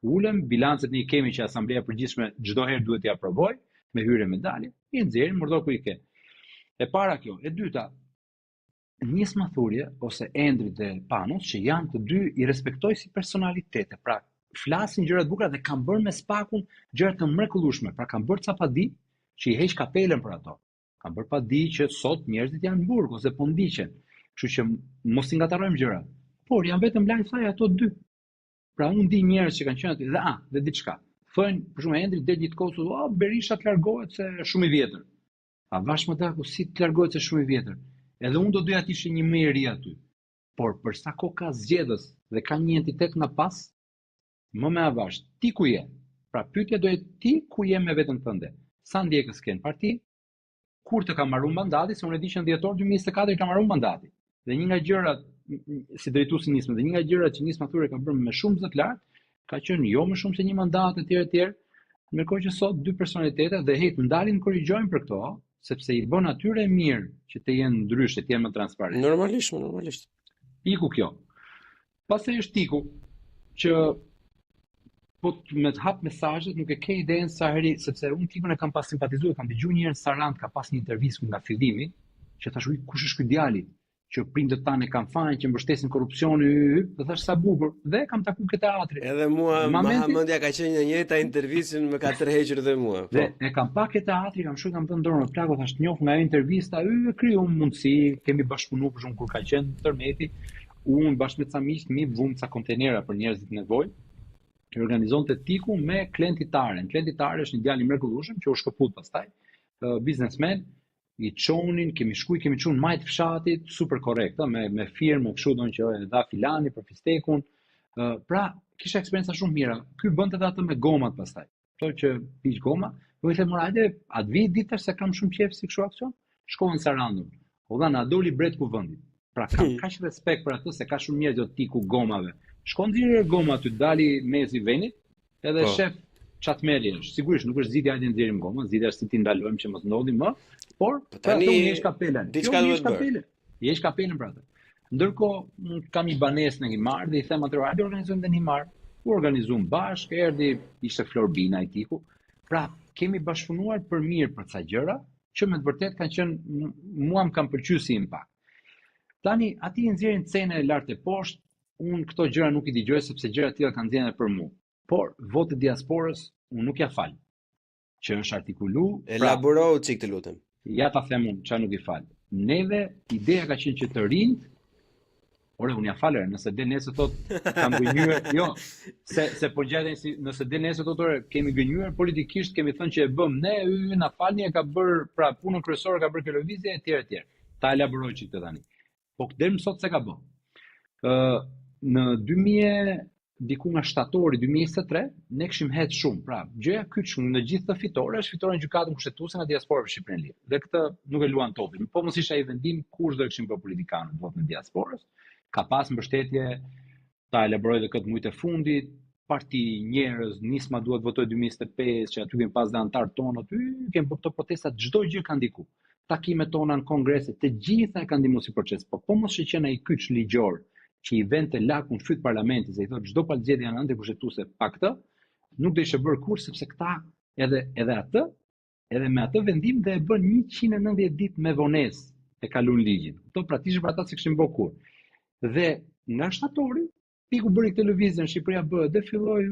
ulem, bilancet ne i kemi që Asambleja e Përgjithshme çdo herë duhet t'i aprovoj me hyrje me dalje, i nxjerrin mërdo ku i ke. E para kjo, e dyta, Nisma Thurje ose Endri dhe Panos që janë të dy i respektoj si personalitete, pra flasin gjëra të bukura dhe kanë bërë me Spakun gjëra të mrekullueshme, pra kanë bërë ca padi që i heq kapelen për ato. Kanë bërë padi që sot njerëzit janë në burg ose po ndiqen. Kështu që mos i ngatarojmë gjërat. Por janë vetëm live fire ato dy. Pra unë di njerëz që kanë qenë aty dhe diçka. Thonë, për shembull Endri del ditë kohë, Berisha të largohet se është shumë i vjetër. A vash më daku si të largohet se shumë i vjetër. Edhe unë do doja të ishe një më i ri aty. Por për sa kohë ka zgjedhës dhe ka një entitet nga pas, më me avash, ti ku je? Pra pyetja do jetë ti ku je me veten tënde. Sa ndjekës ke në parti? Kur të ka marrë mandati, se unë e di që në dhjetor 2024 ka marrë mandati. Dhe një nga gjërat si drejtuesi i Nismës, dhe një nga gjërat që Nisma Thurje ka bërë me shumë zë të lartë, ka qenë jo më shumë se një mandat etj. Ndërkohë që sot dy personalitete dhe ndalin korrigjojnë për këto, sepse i bën atyre mirë që të jenë ndryshe, të jenë më transparent. Normalisht. Piku kjo. Pastaj është Tiku që po me të hap mesazhet nuk e ke idenë sa herë, sepse unë Tikun e kam pas simpatizuar, kam dëgjuar një herë në Sarand ka pas një intervistë nga fillimi, që thash kush është ky djali që prindët tanë kanë fajin që mbështesin korrupsionin, dhe thash sa bukur, dhe kam takuar ke teatri. Edhe mua mendja ka qenë një njëjta intervistë më ka tërhequr dhe mua. Dhe e kam pa ke teatri, kam shkuar kam thënë dorën në plako, thash njoh nga intervista, kriju mundësi, kemi bashkëpunuar për shkak kur ka qenë tërmeti, unë bashkë me ca miq mi vum ca kontenera për njerëzit në nevojë. Që organizonte Tiku me Klenti Taren. Klenti Tare është një djalë i mrekullueshëm që u shkëput pastaj, biznesmen, i çonin, kemi çuar majt fshatit, super korrekt, me firmë, kështu don që e dha filani për fistekun. Pra, kisha eksperjenca shumë mira. Ky bënte edhe atë me gomat pastaj. Thotë që piq goma, do i them hajde, atë vit ditësh se kam shumë qejf si kështu aksion, shkova në Sarandë. O dha na doli bret ku vendi. Pra kam kaq respekt për atë se ka shumë njerëz do Tiku gomave. Shkon nxirë goma aty, dali mezi venit, edhe shef çatmeri është. Sigurisht nuk është zgjidhja hajde nxjerrim gomën, zgjidhja është si ti ndalojmë që mos ndodhi më, por tani jesh kapelen. Diçka duhet bërë. Jesh kapelen për atë. Ndërkohë kam një banesë në Himar dhe i them atëherë hajde organizojmë në Himar. U organizuam bashkë, erdhi ishte Florbina i Tiku. Pra, kemi bashkëpunuar për mirë për ca gjëra që me të vërtetë kanë qenë mua më kanë pëlqyer si impakt. Tani aty nxjerrin cenën e lartë e poshtë. Unë këto gjëra nuk i dëgjoj sepse gjëra të tilla kanë dhënë për mua. Por votë diasporës unë nuk ja fal. Që është artikulu, elaboro çik të lutem. Ja ta them unë çfarë nuk i fal. Neve ideja ka qenë që të rinjt, unë ja falë, nëse del nesër thotë kam gënjur, jo, se po gjeten si nëse del nesër thotë kemi gënjur politikisht, kemi thënë që e bëm ne, na falni e ka bër pra punën kryesore ka bërë kjo lëvizje etj. Ta elaboroj çik të tani. Po deri më sot se ka bën. Në 2000 diku nga shtatori 2023 ne kishim hedh shumë. Pra, gjëja kyç në gjithë të fitore është fitore në gjykatën kushtetuese nga diaspora për Shqipërinë Lirë. Dhe këtë nuk e luan topin. Po mos ishte ai vendim kush do kishim për politikanët votë në diasporës. Ka pas mbështetje, ta elaboroj edhe këtë muajt e fundit, parti njerëz, Nisma duhet votoj 2025, që aty kemi pas dhe antar tonë aty, kemi bërë këto protesta, çdo gjë ka ndiku. Takimet tona në kongrese, të gjitha e kanë ndihmuar si proces. Po mos e qenë ai kyç ligjor që i vente lakun fyt parlamentit, se i thotë çdo palëzgjedhje janë antikushtetuese pa këtë, nuk do ishte bërë kurrë sepse këta edhe me atë vendim dhe e bën 190 ditë me vonesë e kalon ligjin. Këto praktikisht për ata se kishin bërë kurrë. Dhe nga shtatori, Tiku bëri këtë lëvizje në Shqipëria B dhe filloi,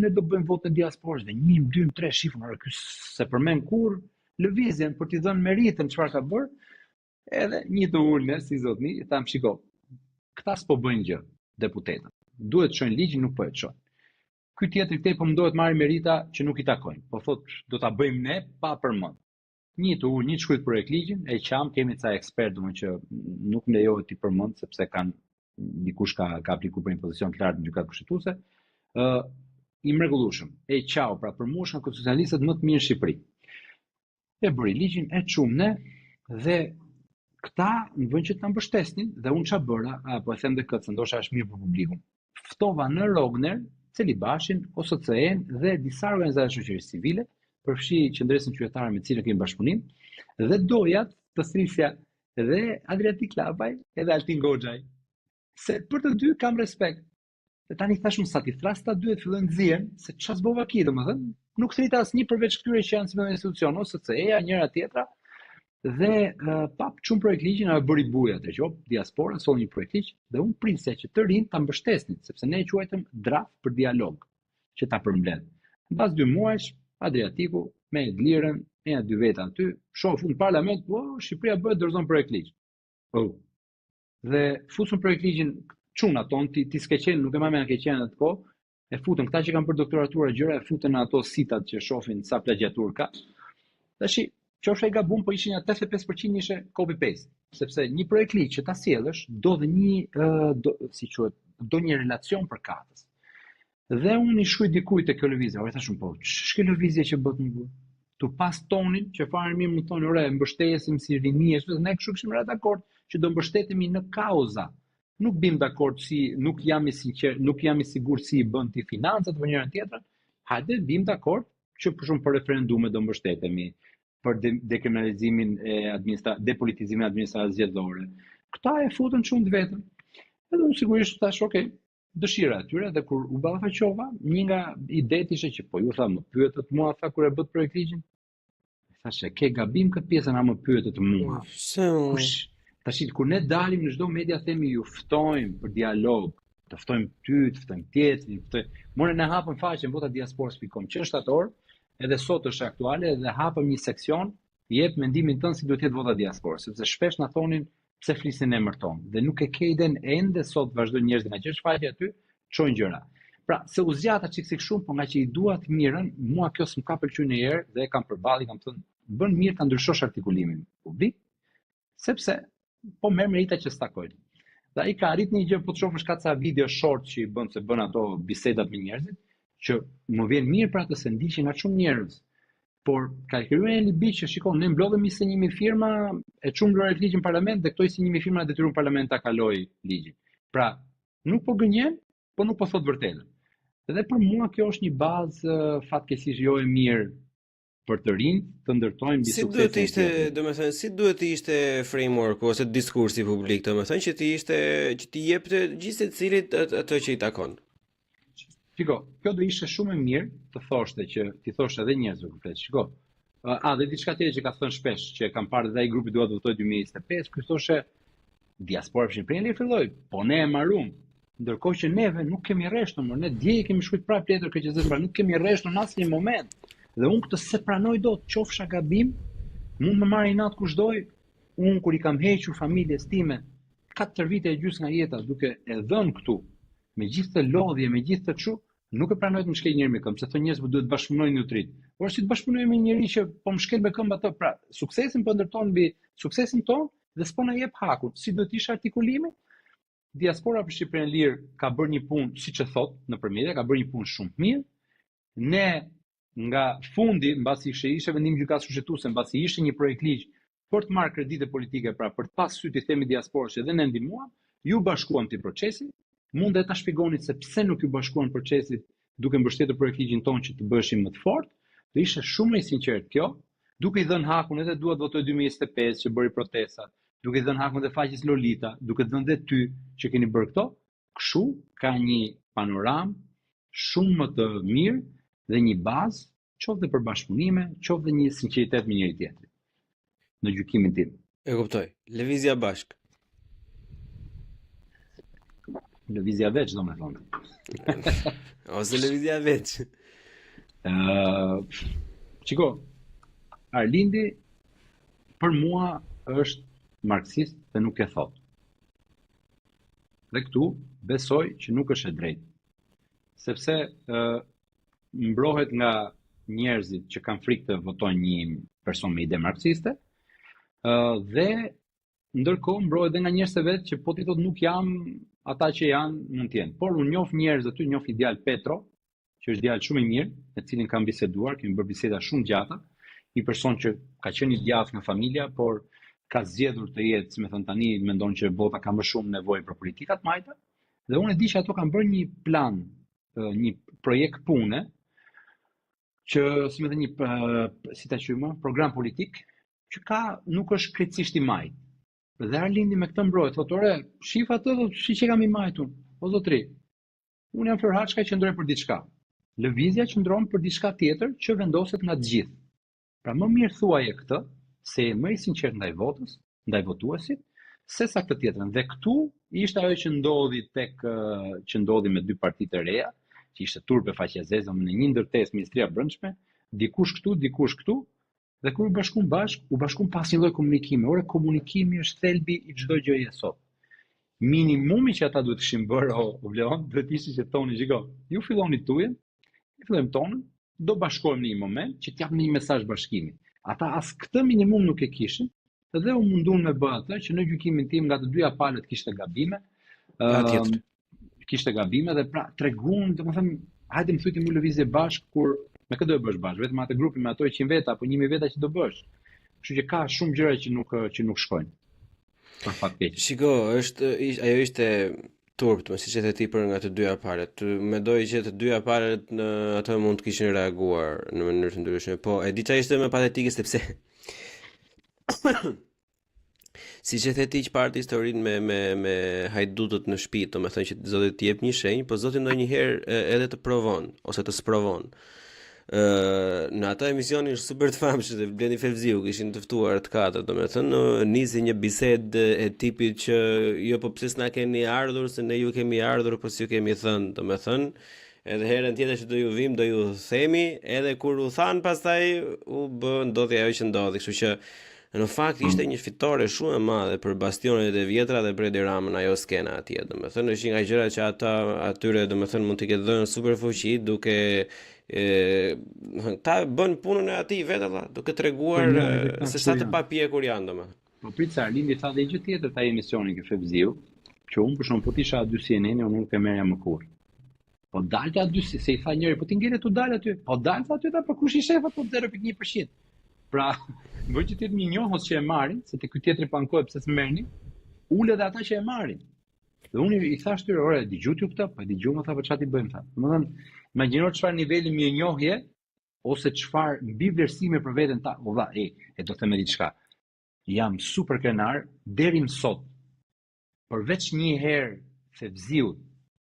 ne do bëjmë votë diasporës dhe 1, 2, 3 shifën, ky se përmend kurrë lëvizjen për t'i dhënë meritën çfarë ka bërë. Edhe një të ulë si zotni, tham shiko, këta s'po bëjnë gjë, deputetët. Duhet të çojnë ligjin, nuk po e çojnë. Ky tjetri këtej po mundohet marrë merita që nuk i takojnë. Po thotë do ta bëjmë ne pa përmend. Një të ulë, një të shkruajt projekt ligjin, e qam kemi ca ekspert domethënë që nuk lejohet ti përmend sepse kanë dikush ka aplikuar për një pozicion të lartë në gjykatë kushtetuese. I mrekullueshëm. E qau, pra për mua është konstitucionalistët më të mirë në Shqipëri. E bëri ligjin, e çum ne dhe këta në vend që ta mbështesnin dhe unë çfarë bëra, apo e them dhe këtë se ndoshta është mirë për publikun. Ftova në Rogner, Celibashin, OSCE-n dhe disa organizata shoqërisë civile, përfshi qendresën qytetare me të cilën kemi bashkëpunim, dhe dojat të thrisja edhe Adriatik Lapaj edhe Altin Goxhaj. Se për të dy kam respekt. Dhe tani thashmë sa ti thras ta dy të fillojnë të zihen se ç'a zbova ki, domethënë, nuk thrit asnjë përveç këtyre që janë si në institucion, ose CE-ja, njëra tjetra. Dhe pap çun projekt ligjin apo bëri buja atë që diaspora solli një projekt ligj dhe unë prisja që të rinë ta mbështesnin, sepse ne e quajtëm draft për dialog që ta përmbledh. Mbas 2 muajsh, Adriatiku me Edlirën, me dy veta aty, shoh fund parlament, Shqipëria bëhet dorëzon projekt ligj. Dhe futën projekt ligjin çuna ton, ti s'ke qenë, nuk e më ke qenë atë kohë, e futën këta që kanë për doktoratura gjëra, e futën në ato sitat që shohin sa plagjatur ka. Tash qofsha i gabum, po ishin 85% ishe copy paste, sepse një projekt ligj që ta sjellësh do dhe do një relacion përkatës. Dhe unë i shkruaj dikujt te kjo lëvizje, ora thashun po, ç'ka lëvizje që bëhet më burr? Tu pas tonin që fare mirë më thonë, ore, mbështesim si riniesh, ne kështu kishim rreth dakord që do mbështetemi në kauza. Nuk bim dakord si, nuk jam i sinqert, nuk jam i sigurt si i bën ti financat apo njëra tjetrën. Hajde bim dakord që për referendumet do mbështetemi, për dekriminalizimin e depolitizimin e administratës zgjedhore. Këta e futën shumë të vetëm. Edhe unë sigurisht thash, okay, dëshira e tyre, dhe kur u ballafaqova, një nga idetë ishte që po ju tha më pyetët mua tha kur e bët projekt ligjin. Thashë, ke gabim këtë pjesën a më pyetët mua. Tash kur ne dalim në çdo media themi ju ftojmë për dialog, të ftojmë ty, të ftojmë tjetrin, More ne hapëm faqen votadiasporas.com që shtator, edhe sot është aktuale dhe hapëm një seksion, jep mendimin tënd si duhet të jetë vota diasporas, sepse shpesh na thonin pse flisin emër ton dhe nuk e ke iden ende sot vazhdojnë njerëzit nga që faqe aty, çojnë gjëra. Pra, se u zgjata çik shumë, po nga që i dua të mirën, mua kjo s'm ka pëlqyer ndonjëherë dhe e kam përballi, kam thënë, bën mirë ta ndryshosh artikulimin publik, sepse po merr merita që stakojnë. Dhe ai ka arrit një gjë, po të shohësh ka ca video short që i bën se bën ato bisedat me njerëzit, që më vjen mirë për atë se ndiqen nga shumë njerëz. Por ka krijuar një ligj që shikon, ne mblodhemi se 1000 firma, e çum projekt ligj në parlament dhe këto si 1000 firma detyrojnë parlament ta kaloj ligjin. Pra, nuk po gënjen, po nuk po thot vërtetën. Dhe për mua kjo është një bazë fatkeqësisht jo e mirë për të rinj të ndërtojnë mbi suksesin. Si duhet të ishte, domethënë, si duhet të ishte framework ose diskursi publik, domethënë që ti jepte gjithë secilit atë që i takon. Shiko, kjo do ishte shumë e mirë të thoshte që ti thosh edhe njerëzve komplet. Shiko. Dhe diçka tjetër që ka thënë shpesh, që kam parë dhe ai grupi dua të votojë 2025, ky thoshte diaspora Shqipërinë filloi, po ne e marrum. Ndërkohë që neve nuk kemi rreshtur, ne dje kemi shkruajtur prapë letër KQZ, pra nuk kemi rreshtur në asnjë moment. Dhe unë këtë se pranoj dot, qofsha gabim, mund më marrë inat kushdoj, unë kur i kam hequr familjes time 4 vite e gjysmë nga jeta duke e dhënë këtu, me gjithë të lodhje, me gjithë të kështu, nuk e pranoj të më shkel njëri me këmbë, se thonë njerëz duhet të bashkëpunojnë në utrit. Por si të bashkëpunojmë me njëri që po më shkel me këmbë atë, pra suksesin po ndërton mbi suksesin ton dhe s'po na jep hakun. Si do të ishte artikulimi? Diaspora për Shqipërinë Lirë ka bërë një punë, siç e thot, nëpër media, ka bërë një punë shumë të mirë. Ne nga fundi, mbasi ishte vendim gjykatës kushtetuese, mbasi ishte një projekt ligj për të marrë kredite politike, pra për të pas sy të themi diasporës që dhe ne ndihmuam, ju bashkuam ti procesin, mund dhe ta shpjegonit se pse nuk ju bashkuan procesit duke mbështetur projekt ligjin ton që të bëshim më të fortë, dhe ishte shumë i sinqert kjo, duke i dhënë hakun edhe dua të votoj 2025 që bëri protestat, duke i dhënë hakun dhe faqes Lolita, duke të dhënë dhe ty që keni bërë këto, kështu ka një panoram shumë më të mirë dhe një bazë, qoftë dhe për bashkëpunime, qoftë dhe një sinqeritet me njëri tjetrin. Në gjykimin tim. E kuptoj. Lëvizja bashk. Lëvizja veç, domethënë. Ose lëvizja veç. Çiko, Arlindi për mua është marksist dhe nuk e thot. Dhe këtu besoj që nuk është e drejtë. Sepse mbrohet nga njerëzit që kanë frikë të votojnë një person me ide marksiste, dhe ndërkohë mbrohet edhe nga njerëz të vetë që po ti thotë nuk jam ata që janë, mund të jenë. Por unë njoh njerëz aty, njoh ideal Petro, që është djalë shumë i mirë, me cilin kam biseduar, kemi bërë biseda shumë gjata, një person që ka qenë i djathtë nga familja, por ka zgjedhur të jetë, si më thon tani, mendon që bota ka më shumë nevojë për politikat majta, dhe unë e di që ato kanë bërë një plan, një projekt pune, që si më thënë si ta quajmë, program politik, që nuk është krejtësisht i majt. Dhe Arlindi me këtë mbrojt, thotë, ore, shif atë, shi që kam i majtun, o zotri, unë jam Flor Haçka, qëndroj për diçka. Lëvizja qëndron për diçka tjetër që vendoset nga të gjithë. Pra më mirë thuaje këtë, se je më i sinqert ndaj votës, ndaj votuesit, se sa këtë tjetrën. Dhe këtu ishte ajo që ndodhi me dy partitë e reja, që ishte turpe faqezezëm në një ndërtesë Ministria e Brendshme, dikush këtu, dhe kur u bashkuan pas një lloj komunikimi. Ore, komunikimi është thelbi i çdo gjëje sot. Minimumi që ata duhet kishin bërë o Vleon, duhet ishte që toni, shiko, ju filloni tujen, ne fillojmë tonën, do bashkohemi në një moment që t'japim një mesazh bashkimi. Ata as këtë minimum nuk e kishin, dhe u mundun me bë atë që në gjykimin tim nga të dyja palët kishte gabime. Kishte gabime dhe pra treguan, domethënë, hajde më thujti mu lëvizje bashk kur me këtë do e bësh bashk, vetëm atë grupin me ato 100 veta apo 1000 veta që do bësh. Kështu që ka shumë gjëra që nuk shkojnë. Për fat keq. Shiko, ajo ishte turpt, siç e the ti për nga të dyja palët. Mendoj që të dyja palët në atë mund të kishin reaguar në mënyrë të ndryshme, po e di çfarë ishte më patetike sepse siç e the ti që parti historinë me hajdutët në shtëpi, domethënë që Zoti t'i jep një shenjë, po Zoti ndonjëherë edhe të provon ose të sprovon. Në ata emisionin është super të famshëm se Blendi Fevziu kishin të ftuar të katërt, domethënë nisi një bisedë e tipit që jo po pse s'na keni ardhur, se ne ju kemi ardhur, po si ju kemi thënë, domethënë, edhe herën tjetër që do ju vim, do ju themi, edhe kur u than pastaj ndodhi ajo që ndodhi, kështu që në fakt ishte një fitore shumë e madhe për bastionet e vjetra dhe për Edi Ramën ajo skena atje, domethënë është një nga gjërat që ata atyre domethënë mund t'i ketë dhënë super fuqi duke ta bën punën e atij vetë ata, duke treguar se sa të papjekur janë domethënë. Po prit se Arlindi tha dhe gjë tjetër ta emisionin ke Fevziu, që unë për shkak po tisha aty CNN-i, unë nuk e merrja më kurrë. Po dalte aty se i tha njëri, po ti ngele tu dal aty. Po dalte aty ta po kush i shef apo 0.1%. Pra, vë që ti më njohos që e marrin, se te ky tjetri pankohet pse s'merrni, ulë edhe ata që e marrin. Dhe unë i thash tyre, ore, dëgjut ju këtë, po dëgjoj më tha, po çfarë ti bëjmë tha. Domethënë, imagjino çfarë niveli mirënjohje ose çfarë mbi vlerësime për veten ta. O valla, e do të them diçka. Jam super krenar deri më sot. Përveç një herë Fevziut,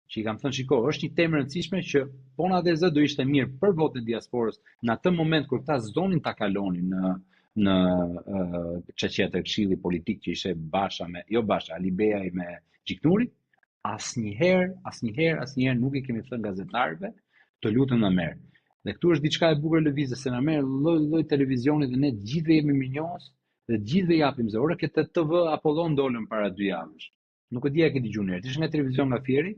që i kam thënë shiko, është një temë e rëndësishme që po na dhe zë do ishte mirë për votën e diasporës në atë moment kur ta zonin ta kalonin në çështjet e këshillit politik që ishte Ali Beaj me Gjiknuri, asnjëherë nuk i kemi thënë gazetarëve të lutem na merr. Dhe këtu është diçka e bukur lëvizjes, se na merr lloj televizioni dhe ne gjithë jemi mirënjohës dhe gjithë japim zë. Ora këtë TV Apollon dolën para 2 javësh. Nuk e di a ke dëgjuar. Ishte nga televizion nga Fieri,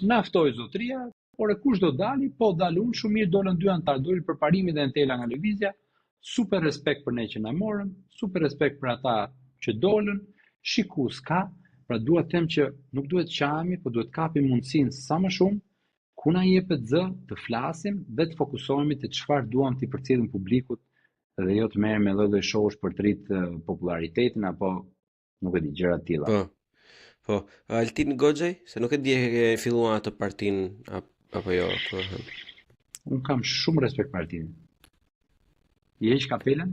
na ftoi zotria, por kush do dali, po dalun shumë mirë, dolën 2 antar, dolën për parimin dhe Entela nga lëvizja. Super respekt për ne që na morën, super respekt për ata që dolën. Shikus ka, pra duhet them që nuk duhet qahemi, po duhet kapim mundësinë sa më shumë ku na jepet zë të flasim dhe të fokusohemi te çfarë duam t'i përcjellim publikut dhe jo të merrem me lloj showsh për të rrit popularitetin apo nuk e di gjëra të tilla. Po, Altin Goxhaj, se nuk e di e filluan atë partinë apo jo. Unë kam shumë respekt për Altinin. I heq kapelen,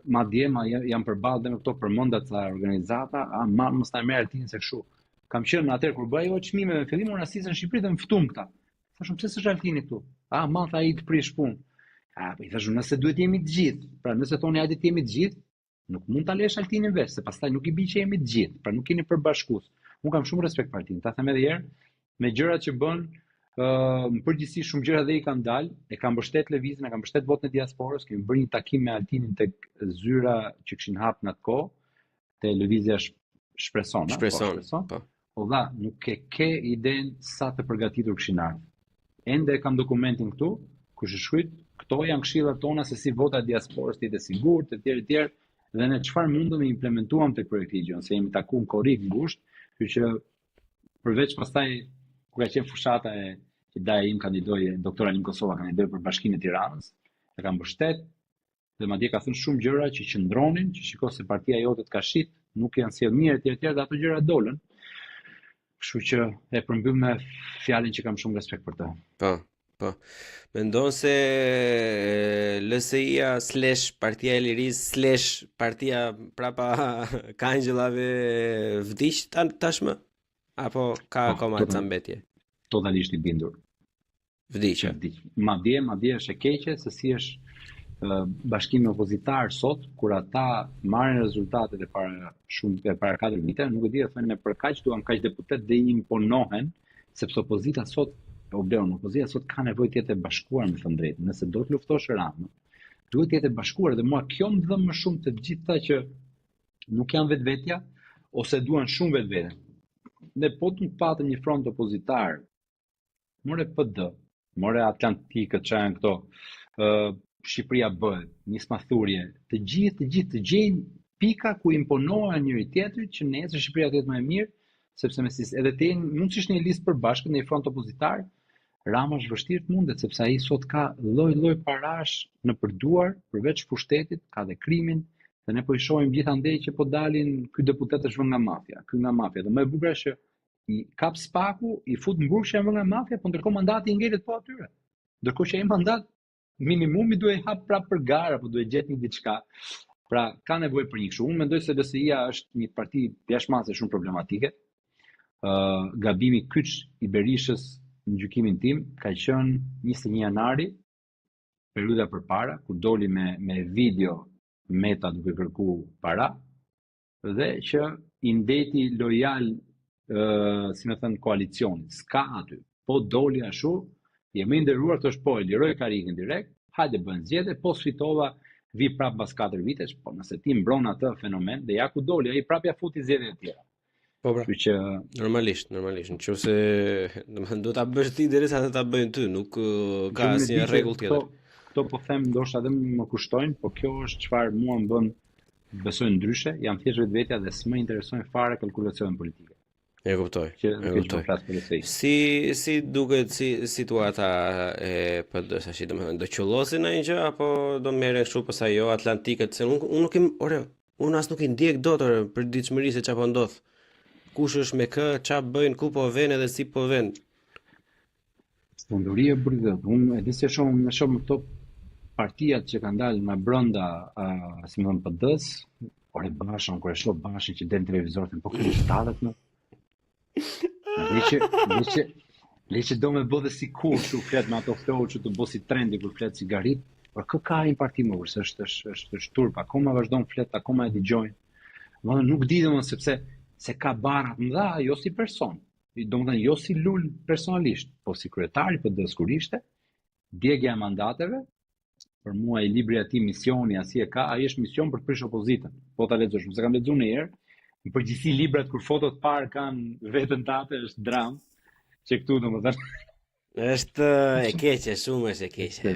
madje jam përballë dhe me këto përmendat ca organizata, mos ta merr Altinin se kështu. Kam qenë atëherë kur bëj ajo çmime me fillim unë asisën në Shqipëri dhe më ftum këta. Thashëm pse s'është Altini këtu? Ma tha ai të prish punë. Po i thashëm nëse duhet jemi të gjithë. Pra nëse thoni hajde të jemi të gjithë, nuk mund ta lesh Altinin vesh, se pastaj nuk i bie që jemi të gjithë. Pra nuk keni përbashkues. Unë kam shumë respekt për Altinin. Ta them edhe herë, me gjërat që bën, në përgjithësi shumë gjëra dhe i kanë dalë, e kanë mbështet lëvizjen, e kanë mbështet votën e diasporës, kemi bërë një takim me Altinin tek zyra që kishin hap në atë kohë, te lëvizja Shpreson. Po dha, nuk e ke iden sa të përgatitur kishin ardhur. Ende e kam dokumentin këtu, ku është shkruar, këto janë këshillat tona se si vota e diasporës të jetë e sigurt, etj, dhe ne çfarë mundëm të implementuam tek projekti i gjon, se jemi takuar korrik ngushtë, kështu që përveç pastaj kur ka qenë fushata e që daja im kandidoi, doktor Alim Kosova kandidoi për Bashkinë e Tiranës, e kam mbështet dhe madje ka thënë shumë gjëra që qëndronin, që shikoj se partia jote të ka shit, nuk janë sjell mirë etj, dhe ato gjëra dolën. Kështu që e përmbyll me fjalën që kam shumë respekt për të. Po. Po. Mendon se LSI-a / Partia e Lirisë / Partia prapa Kangjëllave vdiq tashmë? Apo ka akoma ca mbetje? Totalisht i bindur. Vdiqë. Madje është e keqe se si është bashkimi opozitar sot, kur ata marrin rezultatet e para 4 vite, nuk e di, thonë për kaq duam kaq deputet dhe i imponohen, sepse opozita sot ka nevojë të jetë e bashkuar, me thënë drejtë. Nëse do të luftosh Ramën, duhet të jetë e bashkuar, dhe mua kjo më dhëm më shumë të gjitha që nuk janë vetvetja ose duan shumë vetvete. Ne po të patëm një front opozitar, more PD, more Atlantikët, që janë këto, Shqipëria bëhet, nisma thurje, të gjithë gjejnë pika ku imponohen njëri tjetrit që nesër Shqipëria të jetë më e mirë, sepse edhe të jenë mundësisht në një listë përbashkët në një front opozitar, Rama është vështirë të mundet, sepse ai sot ka lloj parash në përduar, përveç pushtetit, ka dhe krimin, dhe ne po i shohim gjithandej që po dalin ky deputet është vënë nga mafia, ky nga mafia. Dhe më e bukur është që i kap spaku, i fut në burg që janë vënë nga mafia, po ndërkohë mandati i ngelet po atyre. Ndërkohë që ai mandat minimumi duhet hap prapë për garë, apo duhet gjetë një diçka. Pra ka nevojë për një kështu. Unë mendoj se LSI-a është një parti jashtëmase shumë problematike. Gabimi kyç i Berishës në gjykimin tim ka qenë 21 janari, periudha përpara, kur doli me video Meta duke kërku para, dhe që i ndeti lojal, si më thënë, koalicionit. S'ka aty. Po doli ashtu, jemi nderuar të është po e liroj Karikën direkt, hajde bën zgjedhje, po sfitova, vi prap pas 4 vitesh, po nëse ti mbron atë fenomen, dhe ja ku doli, ai prap ja futi zgjedhjet e tjera. Po pra. Që normalisht, nëse domethënë do ta bësh ti derisa ta bëjnë ty, nuk ka asnjë rregull tjetër. Këto po them ndoshta edhe më kushtojnë, po kjo është çfarë mua më bën besoj ndryshe, jam thjesht vetvetja dhe s'më interesojnë fare kalkulacionet politike. E kuptoj. Si duket situata e PD-s tash, domethënë do qollosin ndonjë gjë apo do merren kështu pastaj jo Atlantikët, se unë nuk unë as nuk i ndjek dot për ditëshmëri se çfarë po ndodh. Kush është me kë, çfarë bëjnë, ku po vënë dhe si po vënë. Spondoria e bërgët. Unë e di se shumë këto partijat që kanë dalë nga brenda, si më thon PD-s, ore Bashën, kur e shoh Bashën që del në televizor, po këtu shtatet në. Leqe do me bë dhe si kur që flet me ato flow që të bësi trendi kur flet cigarit, por kë ka një parti më vërse është turp, akoma vazhdon flet, akoma e dëgjojnë. Nuk di domosdoshmë sepse se ka barat më dha, jo si person, domethënë jo si Lul personalisht, po si kryetari PD-s kur ishte, djegja e mandateve, për mua i libri atij misioni asi e ka, ai është mision për të prish opozitën. Po ta lexosh, se kam lexuar një herë, në përgjithësi librat kur fotot parë kanë veten tate është dram, që këtu domethënë është e keqe, shumë është e keqe.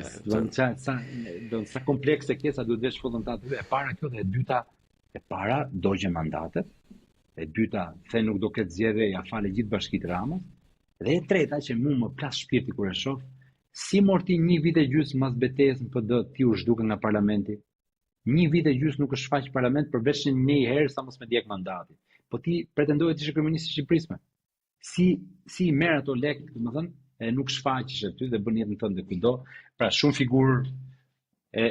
Sa komplekse ke sa duhet vesh foton tate. E para kjo dhe e dyta, e para dogje mandatet, e dyta the nuk do ketë zgjedhje, ja fale gjithë bashkitë Ramës, dhe e treta që mua më plas shpirti kur e shoh, si morti 1 vit e gjysmë mas betejës në PD ti u zhdukën nga parlamenti. 1 vit e gjysmë nuk është shfaq parlament përveç një herë sa mos me djeg mandati. Po ti pretendojë të ishe kryeminist i Shqipërisë. Si merr ato lek, domethënë, e nuk shfaqesh aty dhe bën jetën tënde kudo. Pra shumë figurë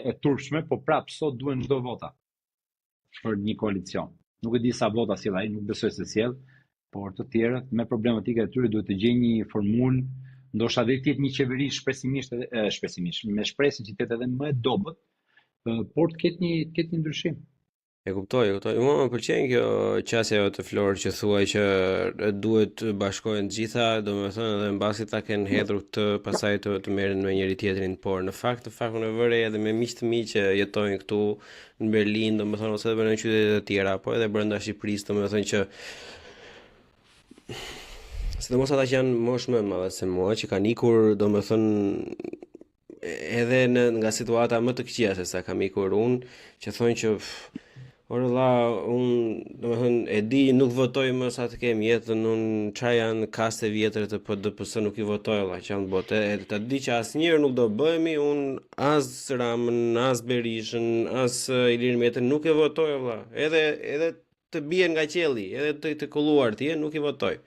e turpshme, po prap sot duhen çdo vota për një koalicion. Nuk e di sa vota sjell ai, nuk besoj se sjell, por të tjerët me problematike e tyre duhet të gjejnë një formulë, ndoshta dhe të jetë një qeveri shpesimisht, me shpresën që të jetë edhe më e dobët, por të ketë një ndryshim. E kuptoj. Mua më pëlqen kjo qasja jote Flor që thuaj që duhet të bashkohen të gjitha, domethënë edhe mbasi ta kenë hedhur këtë, pastaj të merren me njëri tjetrin, por në fakt unë vëre edhe me miq të mi që jetojnë këtu në Berlin, domethënë ose edhe në qytete të tjera, po edhe brenda Shqipërisë, domethënë që sidomos ata që janë moshë më e madhe se mua, që kanë ikur, domethënë edhe nga situata më të këqija se sa kam ikur unë, që thonë që unë domethënë e di nuk votoj më sa të kem jetën, unë çfarë janë kaste vjetre të PDP-s nuk i votoj valla që janë botë. E ta di që asnjëherë nuk do bëhemi, unë as Ramën, as Berishën, as Ilir Metën nuk e votoj valla. Edhe të bien nga qielli, edhe të kolluar ti, nuk i votoj.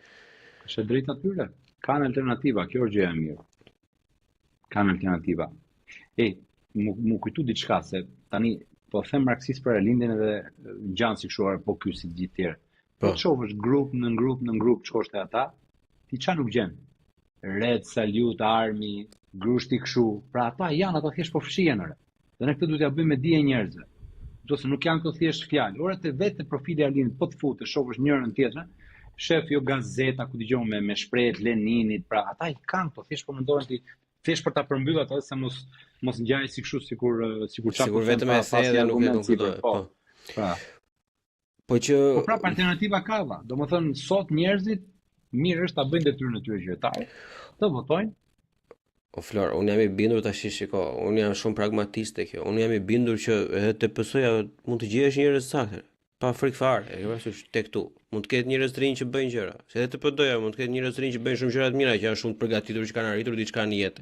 Është drejt natyre. Kanë alternativa, kjo është gjëja e mirë. Kanë alternativa. Mu kujtu diçka se tani po them marksist për lindjen edhe gjanë si kështu po ky si gjithë tjerë. Po të shohësh grup në grup çosh te ata, ti çfarë nuk gjen. Red Salute Army, grushti kështu. Pra ata janë ata thjesht po fshihen ore. Dhe ne këtë duhet ja bëjmë me dije njerëzve. Ose nuk janë këto thjesht fjalë. Ora te vetë profili i Arlinit po të futesh, shohësh njërin tjetrën, shef jo gazeta ku dëgjon me shprehjet Leninit, pra ata i kanë këto thjesht po mendojnë ti thjesht për ta përmbyllur atë se mos ngjajë si kështu sikur vetëm e the dhe nuk do. Pra. Po që prapë alternativa ka valla. Domethënë sot njerëzit mirë është ta bëjnë detyrën e tyre qytetare, të votojnë. O Flor, unë jam i bindur tash shiko, unë jam shumë pragmatist te kjo. Unë jam i bindur që edhe te PS-ja mund të gjesh njerëz saktë, pa frikë fare, e ke parasysh tek tu. Mund të ketë njerëz të rinj që bëjnë gjëra. Se edhe te PD-ja mund të ketë njerëz të rinj që bëjnë shumë gjëra të mira, që janë shumë të përgatitur, që kanë arritur diçka në jetë.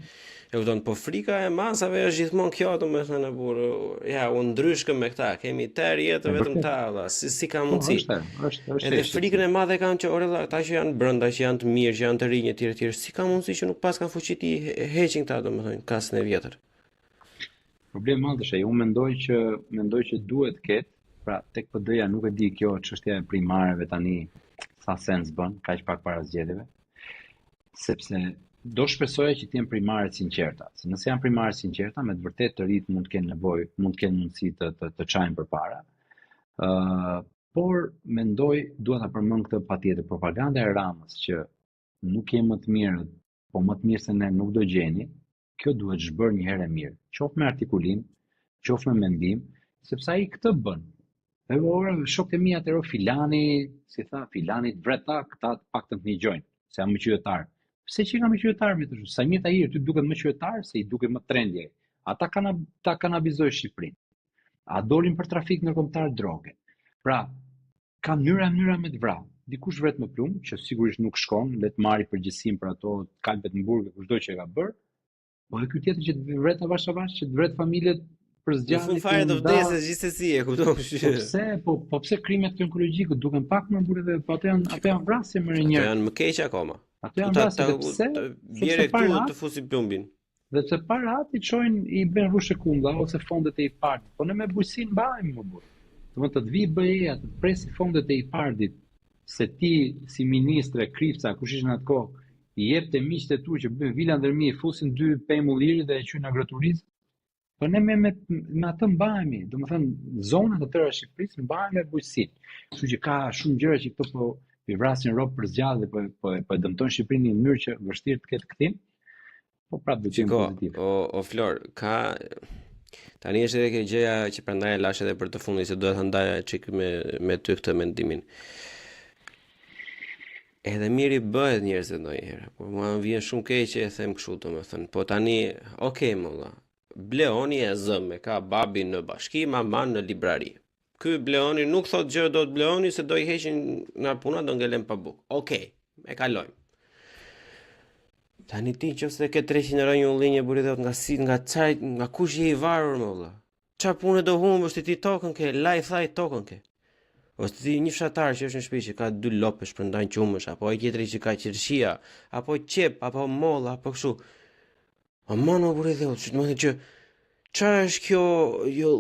E kupton, po frika e masave është gjithmonë kjo, domethënë burr, ja, u ndryshkëm me këta, kemi tër jetë vetëm ta, valla, si ka mundsi. Është. Edhe frikën e madhe kanë që ore ata që janë brenda, që janë të mirë, që janë të rinj etj, si ka mundsi që nuk pas kanë fuqi ti heqin këta, domethënë, kasën e vjetër. Problemi i madh është ai, unë mendoj që duhet ketë, pra tek PD-ja nuk e di kjo çështja e primareve tani sa sens bën, kaq pak para zgjedhjeve. Sepse do shpresoja që të jenë primare sinqerta. Se nëse janë primare sinqerta, me të vërtetë të rit mund të kenë nevojë, mund të kenë mundësi të çajnë përpara. Por mendoj duhet ta përmend këtë patjetër, propaganda e Ramës që nuk jemi më të mirë, po më të mirë se ne nuk do gjeni, kjo duhet zhbërë një herë e mirë. Qoftë me artikulim, qoftë me mendim, sepse ai këtë bën. E ora shokët e mi atëro filani, si tha, filani vreta, këta paktën të ngjojnë, se jam më qytetar. Pse që kam qytetar me të shumë? Samir Tahiri ty duket më qytetar se i duket më trendje. Ata kanabizojnë Shqipërinë. A dolin për trafik ndërkombëtar droge. Pra, ka mënyra me të vrarë. Dikush vret me plumë, që sigurisht nuk shkon, le të marrë përgjegjësinë për ato kalpet në burg, kushdo që e ka bërë. Po e ky tjetër që të vret avash, që të vret familjet për zgjanë. Në fare të vdesës gjithsesi e kupton. Po pse krimet onkologjike duken pak më burrë, po ato janë vrasje më rinjë. Ato janë më keq akoma. Ato janë vrasje pse? Bjerë këtu të fusi plumbin. Dhe pse para i çojnë i bën rrushë kunda ose fondet e IPART. Po ne me bujqësi mbajmë më burr. Domethënë të vi BE-ja të presi fondet e IPART-it se ti si ministre Kripca kush ishin atë kohë i jepte miqtë e tu që bën vila ndërmi, fusin 2 pemull liri dhe e qyjnë agroturizëm. Po ne me atë mbahemi, domethënë zonat e tëra Shqipërisë mbahemi me bujqësi. Kështu që ka shumë gjëra që këto po i vrasin rob për zgjallë dhe po dëmtojnë Shqipërinë në mënyrë që vështirë të ketë kthim. Po prapë do të jetë pozitiv. O Flor, ka tani është edhe kjo gjëja që prandaj e lash edhe për të fundit se duhet ta ndaja çik me ty këtë mendimin. Edhe miri bëhet njerëzit ndonjëherë, por mua më vjen shumë keq që e them kështu domethënë. Po tani, okay molla. Bleoni e zëmë, ka babi në bashki, maman në librari. Ky Bleoni nuk thot gjë do të Bleoni se do i heqin nga puna, do ngelen pa bukë. Okej, e kalojmë. Tani ti nëse ke 300 euro një ullinje buridhot nga kush je i varur më valla. Çfarë pune do humbësh ti tokën ke, laj thaj tokën ke. Ose ti një fshatar që është në shtëpi që ka 2 lopë shpërndajnë qumësh, apo ai tjetri që ka qershia, apo qep, apo moll, apo kështu. O mono buridhot, domethënë që çfarë është kjo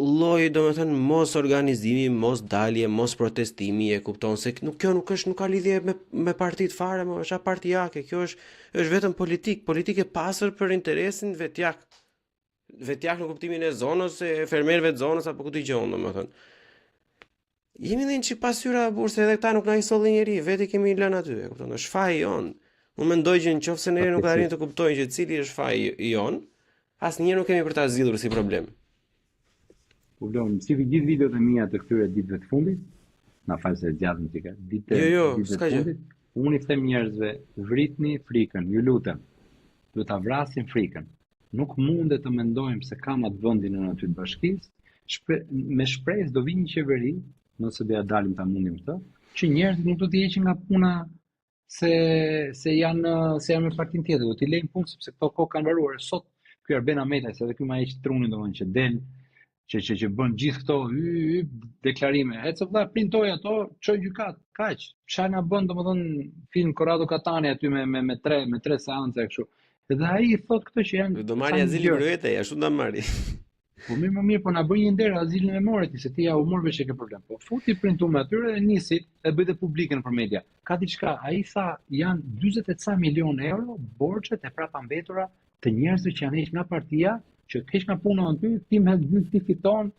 lloj domethënë mos organizimi, mos dalje, mos protestimi, e kupton se kjo nuk ka lidhje me partitë fare, më është partijake, kjo është vetëm politikë e pasur për interesin vetjak. Vetjak në kuptimin e zonës, e fermerëve të zonës apo ku dëgjon domethënë. Jemi dhe një çik pasyra burse edhe këta nuk na i solli njeri, vetë kemi lënë aty, e kupton, është faji jon. Unë mendoj që nëse ne nuk arrin të kuptojnë që cili është faji jon, asnjëherë nuk kemi për ta zgjidhur si problem. Si gjithë videot e mia të këtyre ditëve të fundit, na fal se zgjatëm çika. Ditët e fundit, unë i them njerëzve, vritni frikën, ju lutem. Duhet ta vrasin frikën. Nuk mundet të mendojmë se kam atë vendin në aty të bashkisë, me shpresë do vi një qeveri, nëse do ja dalim ta mundim këtë, që njerëzit nuk do të heqin nga puna se janë me partinë tjetër, do t'i lejnë punë sepse këto kohë kanë varuar. Sot ky Arben Ahmetaj, se edhe ky ma heq trunin domethënë që del, që bën gjithë këto deklarime. Ecë vëlla, printoj ato, çoj gjykat, kaq. Çfarë na bën domethënë film Corrado Catania aty me tre seanca kështu. Dhe ai i thot këto që janë Do marrë azilin për vete, ashtu nda marri. Po më mirë, po na bëj një nder azilin e morë ti, se ti ja u morë veç e ke problem. Po futi printuar me atyre dhe nisi e bëj dhe publike në media. Ka diçka, ai tha janë 40 ca milion euro borxhet e prapambetura të njerëzve që janë hequr nga partia, që heq nga puna aty, ti më ti fiton,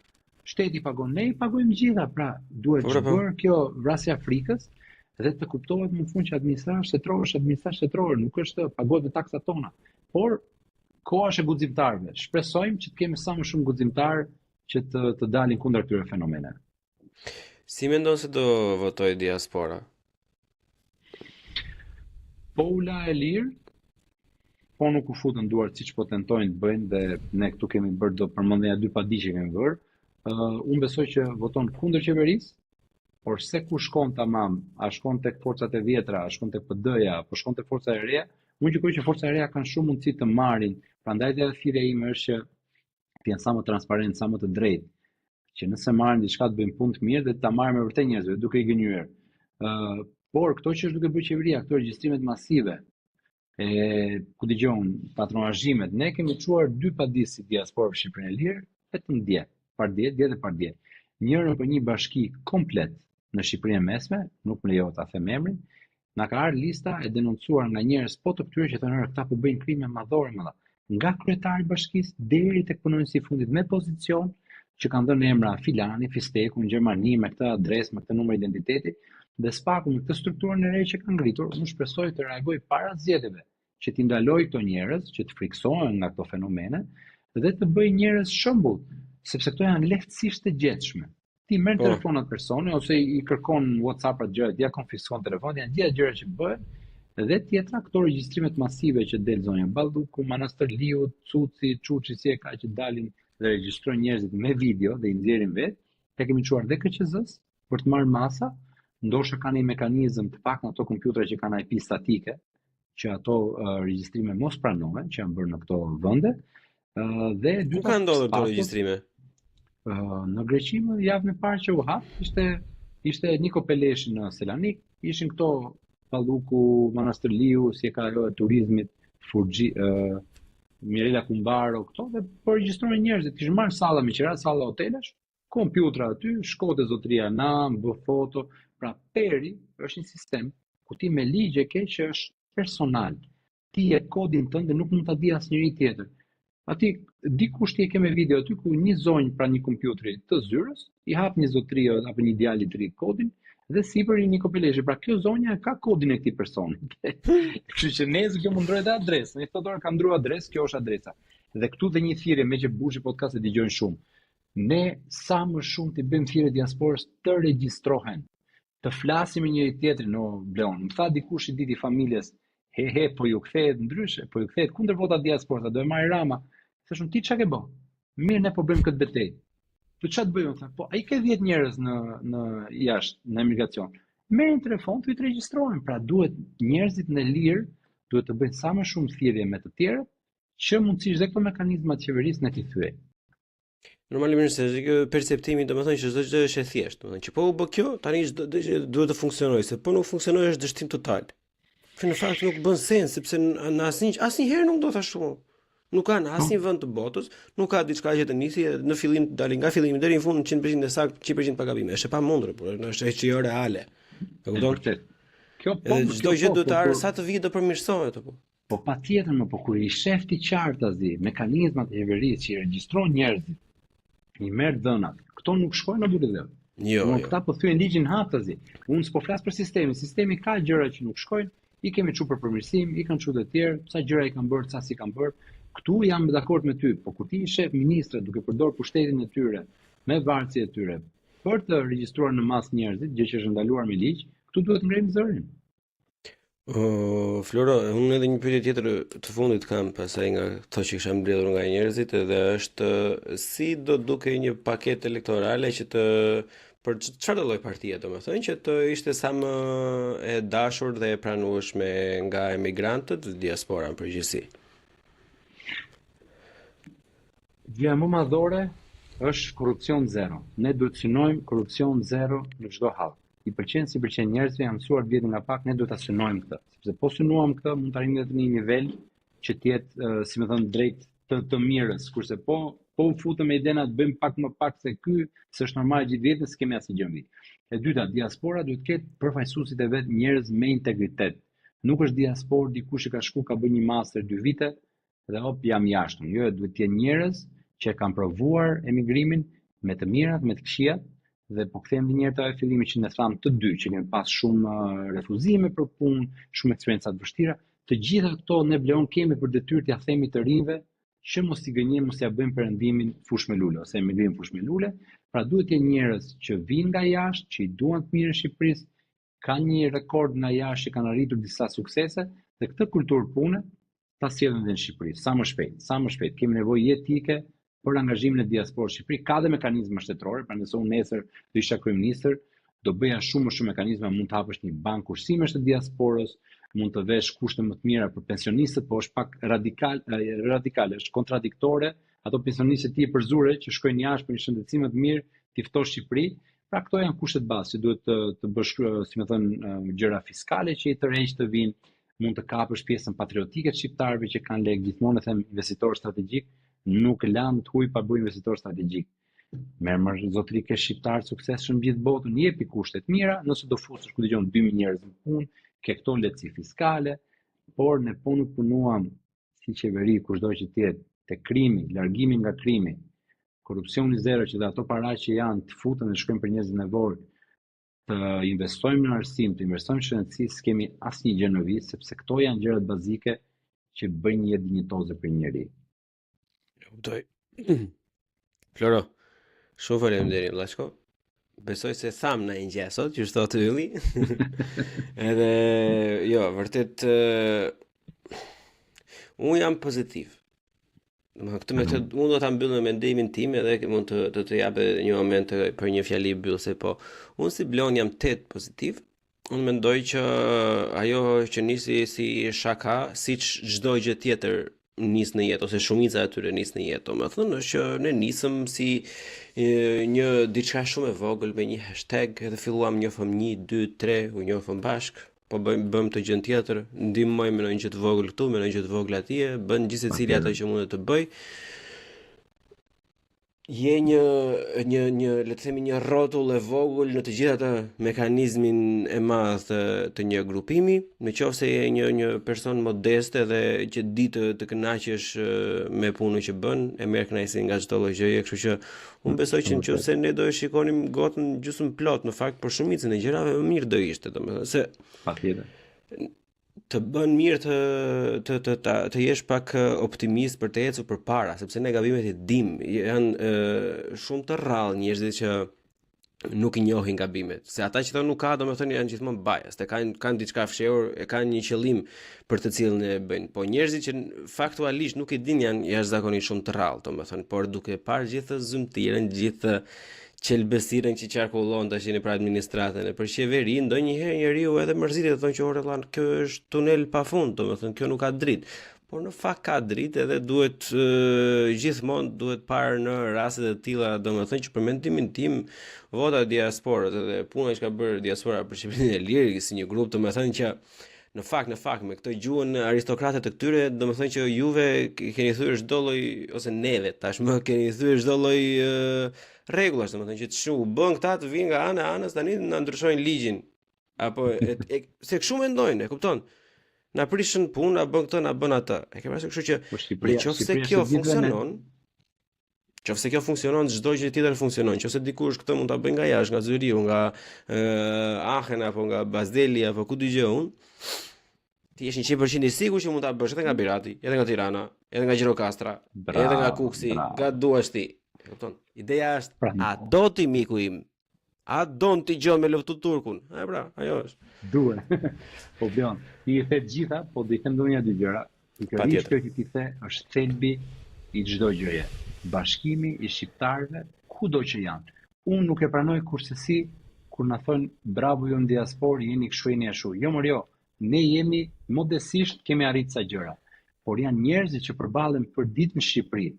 shteti pagon, ne i pagojmë gjitha, pra duhet të bërë kjo vrasja Afrikës dhe të kuptohet në fund që administratë shtetërore, nuk është pagohet me taksat tona, por koha është e guximtarëve. Shpresojmë që të kemi sa më shumë guximtar që të dalin kundër këtyre fenomeneve. Si mendon se do votoj diaspora? Po ula e lirë, po nuk u futën duart siç po tentojnë të bëjnë dhe ne këtu kemi bërë do përmendja 2 padi që kemi bërë. Unë besoj që voton kundër qeverisë, por se ku shkon tamam, a shkon tek forcat e vjetra, a shkon tek PD-ja, apo shkon tek forca e reja, unë gjykoj që forca e reja kanë shumë mundësi të marrin. Prandaj edhe thirrja ime është që të jenë sa më transparent, sa më të drejtë, që nëse marrin diçka të bëjnë punë të mirë dhe ta marrin me vërtet njerëzve, duke i gënjur. Por këto që është duke bërë qeveria, këto regjistrimet masive, ku dëgjon patronazhimet, ne kemi çuar 2 padisi diasporë në Shqipërinë e lirë, vetëm dje dhe pardje. Njërën për një bashki komplet në Shqipërinë e mesme, nuk më lejohet ta them emrin, na ka ardhur lista e denoncuar nga njerëz po të këtyre që thonë këta po bëjnë krime madhore më dha. Nga kryetari i bashkisë deri tek punonësi i fundit me pozicion që kanë dhënë emra filani, fisteku në Gjermani me këtë adresë, me këtë numër identiteti, dhe spaku me këtë strukturën e re që kanë ngritur, unë shpresoj të reagoj para zgjedhjeve, që t'i ndaloj këto njerëz që të friksohen nga këto fenomene dhe të bëj njerëz shembull, sepse këto janë lehtësisht të gjetshme. Ti merr telefonat persone ose i kërkon WhatsApp-at gjëra, dia konfiskon telefonin, janë gjithë gjëra që bëhen. Dhe tjetra këto regjistrimet masive që del zonja Balluku, Manastërliu, Cuci, Çuçi, si e ka që dalin dhe regjistrojnë njerëzit me video dhe i nxjerrin vetë, ne kemi çuar dhe KQZ-s për të marrë masa, ndoshta kanë një mekanizëm të pak në ato kompjutere që kanë IP statike, që ato regjistrime mos pranohen, që janë bërë në këto vende. Dhe ku kanë ndodhur këto regjistrime? Në Greqi javën e parë që u hap, ishte Niko Peleshi në Selanik, ishin këto Balluku, Manastërliu, si e ka ajo e turizmit, Furxhi, Mirela Kumbaro, këto dhe po regjistrojnë njerëzit, kishin marrë salla miqërat, salla hotelesh, kompjutra aty, shkote zotëria nam, bë foto, pra peri është një sistem ku ti me ligj e ke që është personal. Ti e kodin tënd dhe nuk mund ta di asnjëri tjetër. Aty dikush ti e ke me video aty ku një zonjë pra një kompjuteri të zyrës i hap një zotëri apo një djalë i tri kodin dhe sipër i Niko Peleshi. Pra kjo zonja ka kodin e këtij personi. Kështu që nezë kjo mund ndrojë adresën. Ne thotë kam ndruar adresë, kjo është adresa. Dhe këtu dhe një thirrje me që Bushi podcast e dëgjojnë shumë. Ne sa më shumë të bëjmë thirrje diasporës të regjistrohen, të flasim me njëri tjetrin, no Bleon. Më tha dikush i diti familjes, po ju kthehet ndryshe, po ju kthehet kundër votat diasporës, do e marrë Rama. Thashun ti çka ke bë? Mirë, ne po bëjmë këtë betejë. Po ç'a të bëjmë? Po ai ka 10 njerëz në jashtë, në emigracion. Merrin telefon, të regjistrohen. Pra duhet njerëzit në lirë, duhet të bëjnë sa më shumë thirrje me të tjerët, që mundësisht dhe këto mekanizmat të qeverisë ne t'i thyej. Normalisht se kjo perceptimi domethënë që çdo gjë është e thjeshtë, domethënë që po u bë kjo, tani duhet të funksionojë, se po nuk funksionojë është dështim total. Në fakt nuk bën sens sepse në asnjëherë nuk do ta shoh. Nuk kanë asnjë vend të botës, nuk ka diçka që të nisi në fillim të dalin nga fillimi deri në fund 100% saktë, 100% pa gabime. Është e pamundur, por është e çjo reale. E kupton? Kjo po çdo gjë do të sa të vijë do përmirësohet apo. Po patjetër më po kur i shef ti qartazi mekanizmat e qeverisë që i regjistron njerëzit, i merr dhënat. Këto nuk shkojnë në burrë. Jo. Këta po thyen ligjin haptazi. Unë s'po flas për sistemin. Sistemi ka gjëra që nuk shkojnë, i kemi çu për përmirësim, i kanë çu të tjerë, sa gjëra i kanë bërë, sa si kanë bërë. Këtu jam dakord me ty, po kur ti i shef ministra duke përdorur pushtetin e tyre me varësi e tyre për të regjistruar në masë njerëzit, gjë që është ndaluar me ligj, këtu duhet ngrejmë zërin. Floro, unë edhe një pyetje tjetër të fundit kam pasaj nga këto që kisha mbledhur nga njerëzit dhe është si do duke një paketë elektorale që të për çfarë lloj partie domethënë që të ishte sa më e dashur dhe e pranueshme nga emigrantët dhe diaspora në përgjithësi. Gjëja më madhore është korrupsion zero. Ne duhet synojmë korrupsion zero në çdo hall. I pëlqen si pëlqen njerëzve, jam mësuar vjet nga pak, ne duhet ta synojmë këtë. Sepse po synuam këtë, mund të arrijmë në një nivel që të jetë, si më thon, drejt të mirës, kurse po u futëm me idenë të bëjmë pak më pak se ky, se është normal gjithë vjetën s'kemi asnjë gjë mbi. E dyta, diaspora duhet të ketë përfaqësuesit e vet njerëz me integritet. Nuk është diaspor dikush që ka shku ka bërë një master 2 vite dhe hop jam jashtëm. Jo, duhet të jenë njerëz që kanë provuar emigrimin me të mirat, me të këqijat, dhe po kthehem një herë te ajo fillimi që ne tham të dy, që kemi pas shumë refuzime për punë, shumë eksperienca të vështira. Të gjitha këto ne bleon kemi për detyrë t'ia themi të rinjve që mos i gënjejmë, mos ja bëjmë perëndimin fush me lule ose emigrim fush me lule. Pra duhet të jenë njerëz që vinë nga jashtë, që i duan të mirë në Shqipërisë, kanë një rekord nga jashtë që kanë arritur disa suksese dhe këtë kulturë pune ta sjellin në Shqipëri sa më shpejt. Kemi nevojë jetike për angazhimin e diasporës në Shqipëri. Ka dhe mekanizma shtetërore, pra nëse unë nesër do isha kryeminist, do bëja shumë mekanizma, mund të hapësh një bank kursimesh të diasporës, mund të vesh kushte më të mira për pensionistët, po është pak radikale, është kontradiktore. Ato pensionistë të përzure që shkojnë jashtë për një shëndetësim më të mirë, ti ftosh Shqipëri. Pra këto janë kushtet bazë që duhet të bësh, si më thënë, gjëra fiskale që i tërheq të vinë, mund të kapësh pjesën patriotike të shqiptarëve që kanë lekë, gjithmonë e them investitor strategjik, nuk lanë të huj pa bërë investitor strategjik. Merr zotëri ke shqiptar suksesshëm gjithë botën, jepi kushtet mira, nëse do futesh ku dëgjon 2000 njerëz në punë, ke këto lehtësi fiskale, por ne po nuk punuam si qeveri kushdo që të jetë te krimi, largimi nga krimi, korrupsioni zero, që dhe ato para që janë të futen dhe shkojnë për njerëz nevojë, të investojmë në arsim, të investojmë në shëndetësi, s'kemi asnjë gjë në vit, sepse këto janë gjërat bazike që bëjnë një jetë dinjitoze për njeri. Kuptoj. Floro, shumë faleminderit Vllashko. Besoj se tham në një gjë sot, që thotë Ylli. Edhe jo, vërtet unë jam pozitiv. Këtë me këtë, unë do ta mbyll me mendimin tim edhe mund të jap një moment për një fjali mbyllëse, po unë si Blon jam 8 pozitiv. Unë mendoj që ajo që nisi si shaka, siç çdo gjë tjetër nis në jetë, ose shumica e tyre nis në jetë. Më thënë është që ne nisëm si një diçka shumë e vogël me një hashtag, edhe filluam njohëm 1, 2, 3, u njohëm bashk, po bëjmë të gjën tjetër, ndihmojmë në një gjë të vogël këtu, me në një gjë të vogël atje, bën gjithsecili ato që mundet të bëj. Je një le të themi një rrotull e vogël në të gjithë ato mekanizmin e madh të një grupimi, nëse je një person modest dhe që di të kënaqesh me punën që bën, e merr kënaqësi nga çdo lloj gjëje, kështu që unë besoj që nëse ne do e shikonim gotën gjysmë plot, në fakt për shumicën e gjërave më mirë do ishte, domethënë se patjetër të bën mirë të jesh pak optimist për të ecur përpara, sepse ne gabimet i dim, janë shumë të rrallë njerëzit që nuk i njohin gabimet. Se ata që thonë nuk ka, domethënë janë gjithmonë bias, kanë diçka fshehur, e kanë një qëllim për të cilën e bëjnë. Po njerëzit që faktualisht nuk i din janë jashtëzakonisht shumë të rrallë, domethënë, por duke parë gjithë zymtirën, gjithë qelbesiren që qarkullon tash në për administratën e për qeveri, ndonjëherë njeriu edhe mërzitet, thonë që ore vëlla, kjo është tunel pafund, domethënë kjo nuk ka dritë. Por në fakt ka dritë edhe duhet gjithmonë duhet parë në raste të tilla, domethënë që për mendimin tim vota e diasporës edhe puna që ka bërë diaspora për Shqipërinë e Lirë si një grup, domethënë që në fakt me këtë gjuhën aristokrate të këtyre, domethënë që juve keni thyer çdo lloj, ose neve tashmë keni thyer çdo lloj rregullash, domethënë që çu bën këta të vinë nga ana e anës tani na ndryshojnë ligjin. Apo se kështu mendojnë, e kupton? Na prishën punë, na bën këtë, na bën atë. E ke parasysh, kështu që nëse kjo funksionon, nëse kjo funksionon, çdo gjë tjetër funksionon. Nëse dikush këtë mund ta bëj nga jashtë, nga Zyriu, nga Aachen apo nga Bazdeli apo ku dëgjoj unë, ti je 100% i sigurt që mund ta bësh edhe nga Birati, edhe nga Tirana, edhe nga Gjirokastra, edhe nga Kuksi, nga duash ti. E kupton? Ideja është, a do ti miku im? A don ti gjë me luftu turkun? E pra, ajo është. Duhet. Po Bjon, ti i the gjitha, po do i them ndonjë dy gjëra. Pikërisht kjo që ti the është thelbi i çdo gjëje. Bashkimi i shqiptarëve kudo që janë. Unë nuk e pranoj kurse kur na thon bravo ju në diasporë, jeni kështu jeni ashtu. Jo më jo. Ne jemi modestisht kemi arritur sa gjëra. Por janë njerëz që përballen për ditë në Shqipëri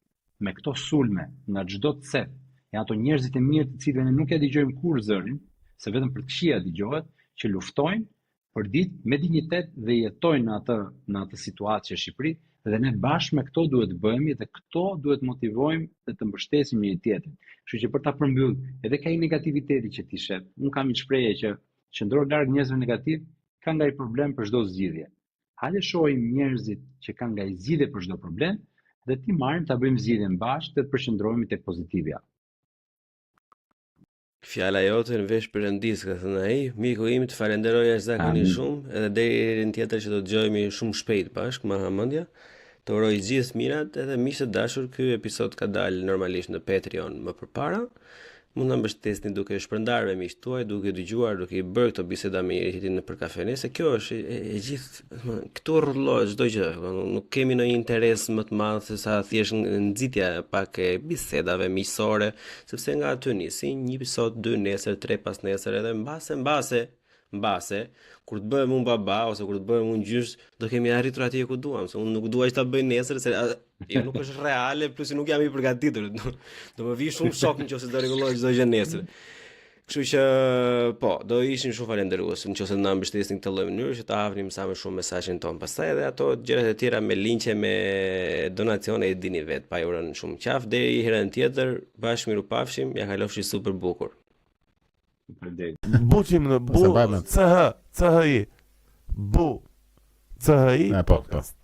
me këto sulme nga çdo cep. Janë ato njerëzit e mirë të cilëve ne nuk ja dëgjojmë kur zërin, se vetëm për të këqija dëgjohet, që luftojnë për ditë me dinjitet dhe jetojnë në atë situatë që Shqipëri, Dhe ne bashkë me këto duhet të bëhemi dhe këto duhet motivojmë dhe të mbështesim njëri tjetrin. Kështu që për ta përmbyll, edhe ka i negativiteti që ti shep. Unë kam një shprehje që qëndro larg njerëzve negativ, ka nga i problem për çdo zgjidhje. Hajde shohim njerëzit që kanë nga i zgjidhje për çdo problem dhe ti marrim ta bëjmë zgjidhjen bashkë dhe të përqendrohemi tek pozitivja. Fjala jote në vesh Perëndis, ka thënë ai. Miku im, të falenderoj jashtëzakonisht shumë, edhe deri në tjetër që do të dëgjojmë shumë shpejt bashkë, ma hamendja. Të uroj gjithë mirat, edhe miqtë të dashur, ky episod ka dalë normalisht në Patreon më përpara. Mund ta mbështesni duke shpërndarë me miqtë tuaj, duke dëgjuar, duke i bërë këto biseda me njëri tjetrin nëpër kafene, se kjo është e gjithë, këtu rrullohet çdo gjë. Nuk kemi ndonjë interes më të madh se sa thjesht nxitja pak e bisedave miqësore, sepse nga aty nisi një episod, 2 nesër, 3 pas nesër, edhe mbase, kur të bëhem unë baba ose kur të bëhem unë gjysh, do kemi arritur atje ku duam, se unë nuk dua që ta bëj nesër, se jo nuk është reale, plus nuk jam i përgatitur. Do më vi shumë shok nëse do rregulloj çdo gjë nesër. Kështu që po, do ishin shumë falendërues nëse na mbështesnin këtë lloj mënyrë që ta hapnim sa më shumë mesazhin ton. Pastaj edhe ato gjërat e tjera me linqe, me donacione i dini vet, pa ju rënë shumë qaf. Deri herën tjetër, bashkë mirupafshim, ja kalofshi super bukur. Buqim në bu, CHI, bu, CHI, podcast.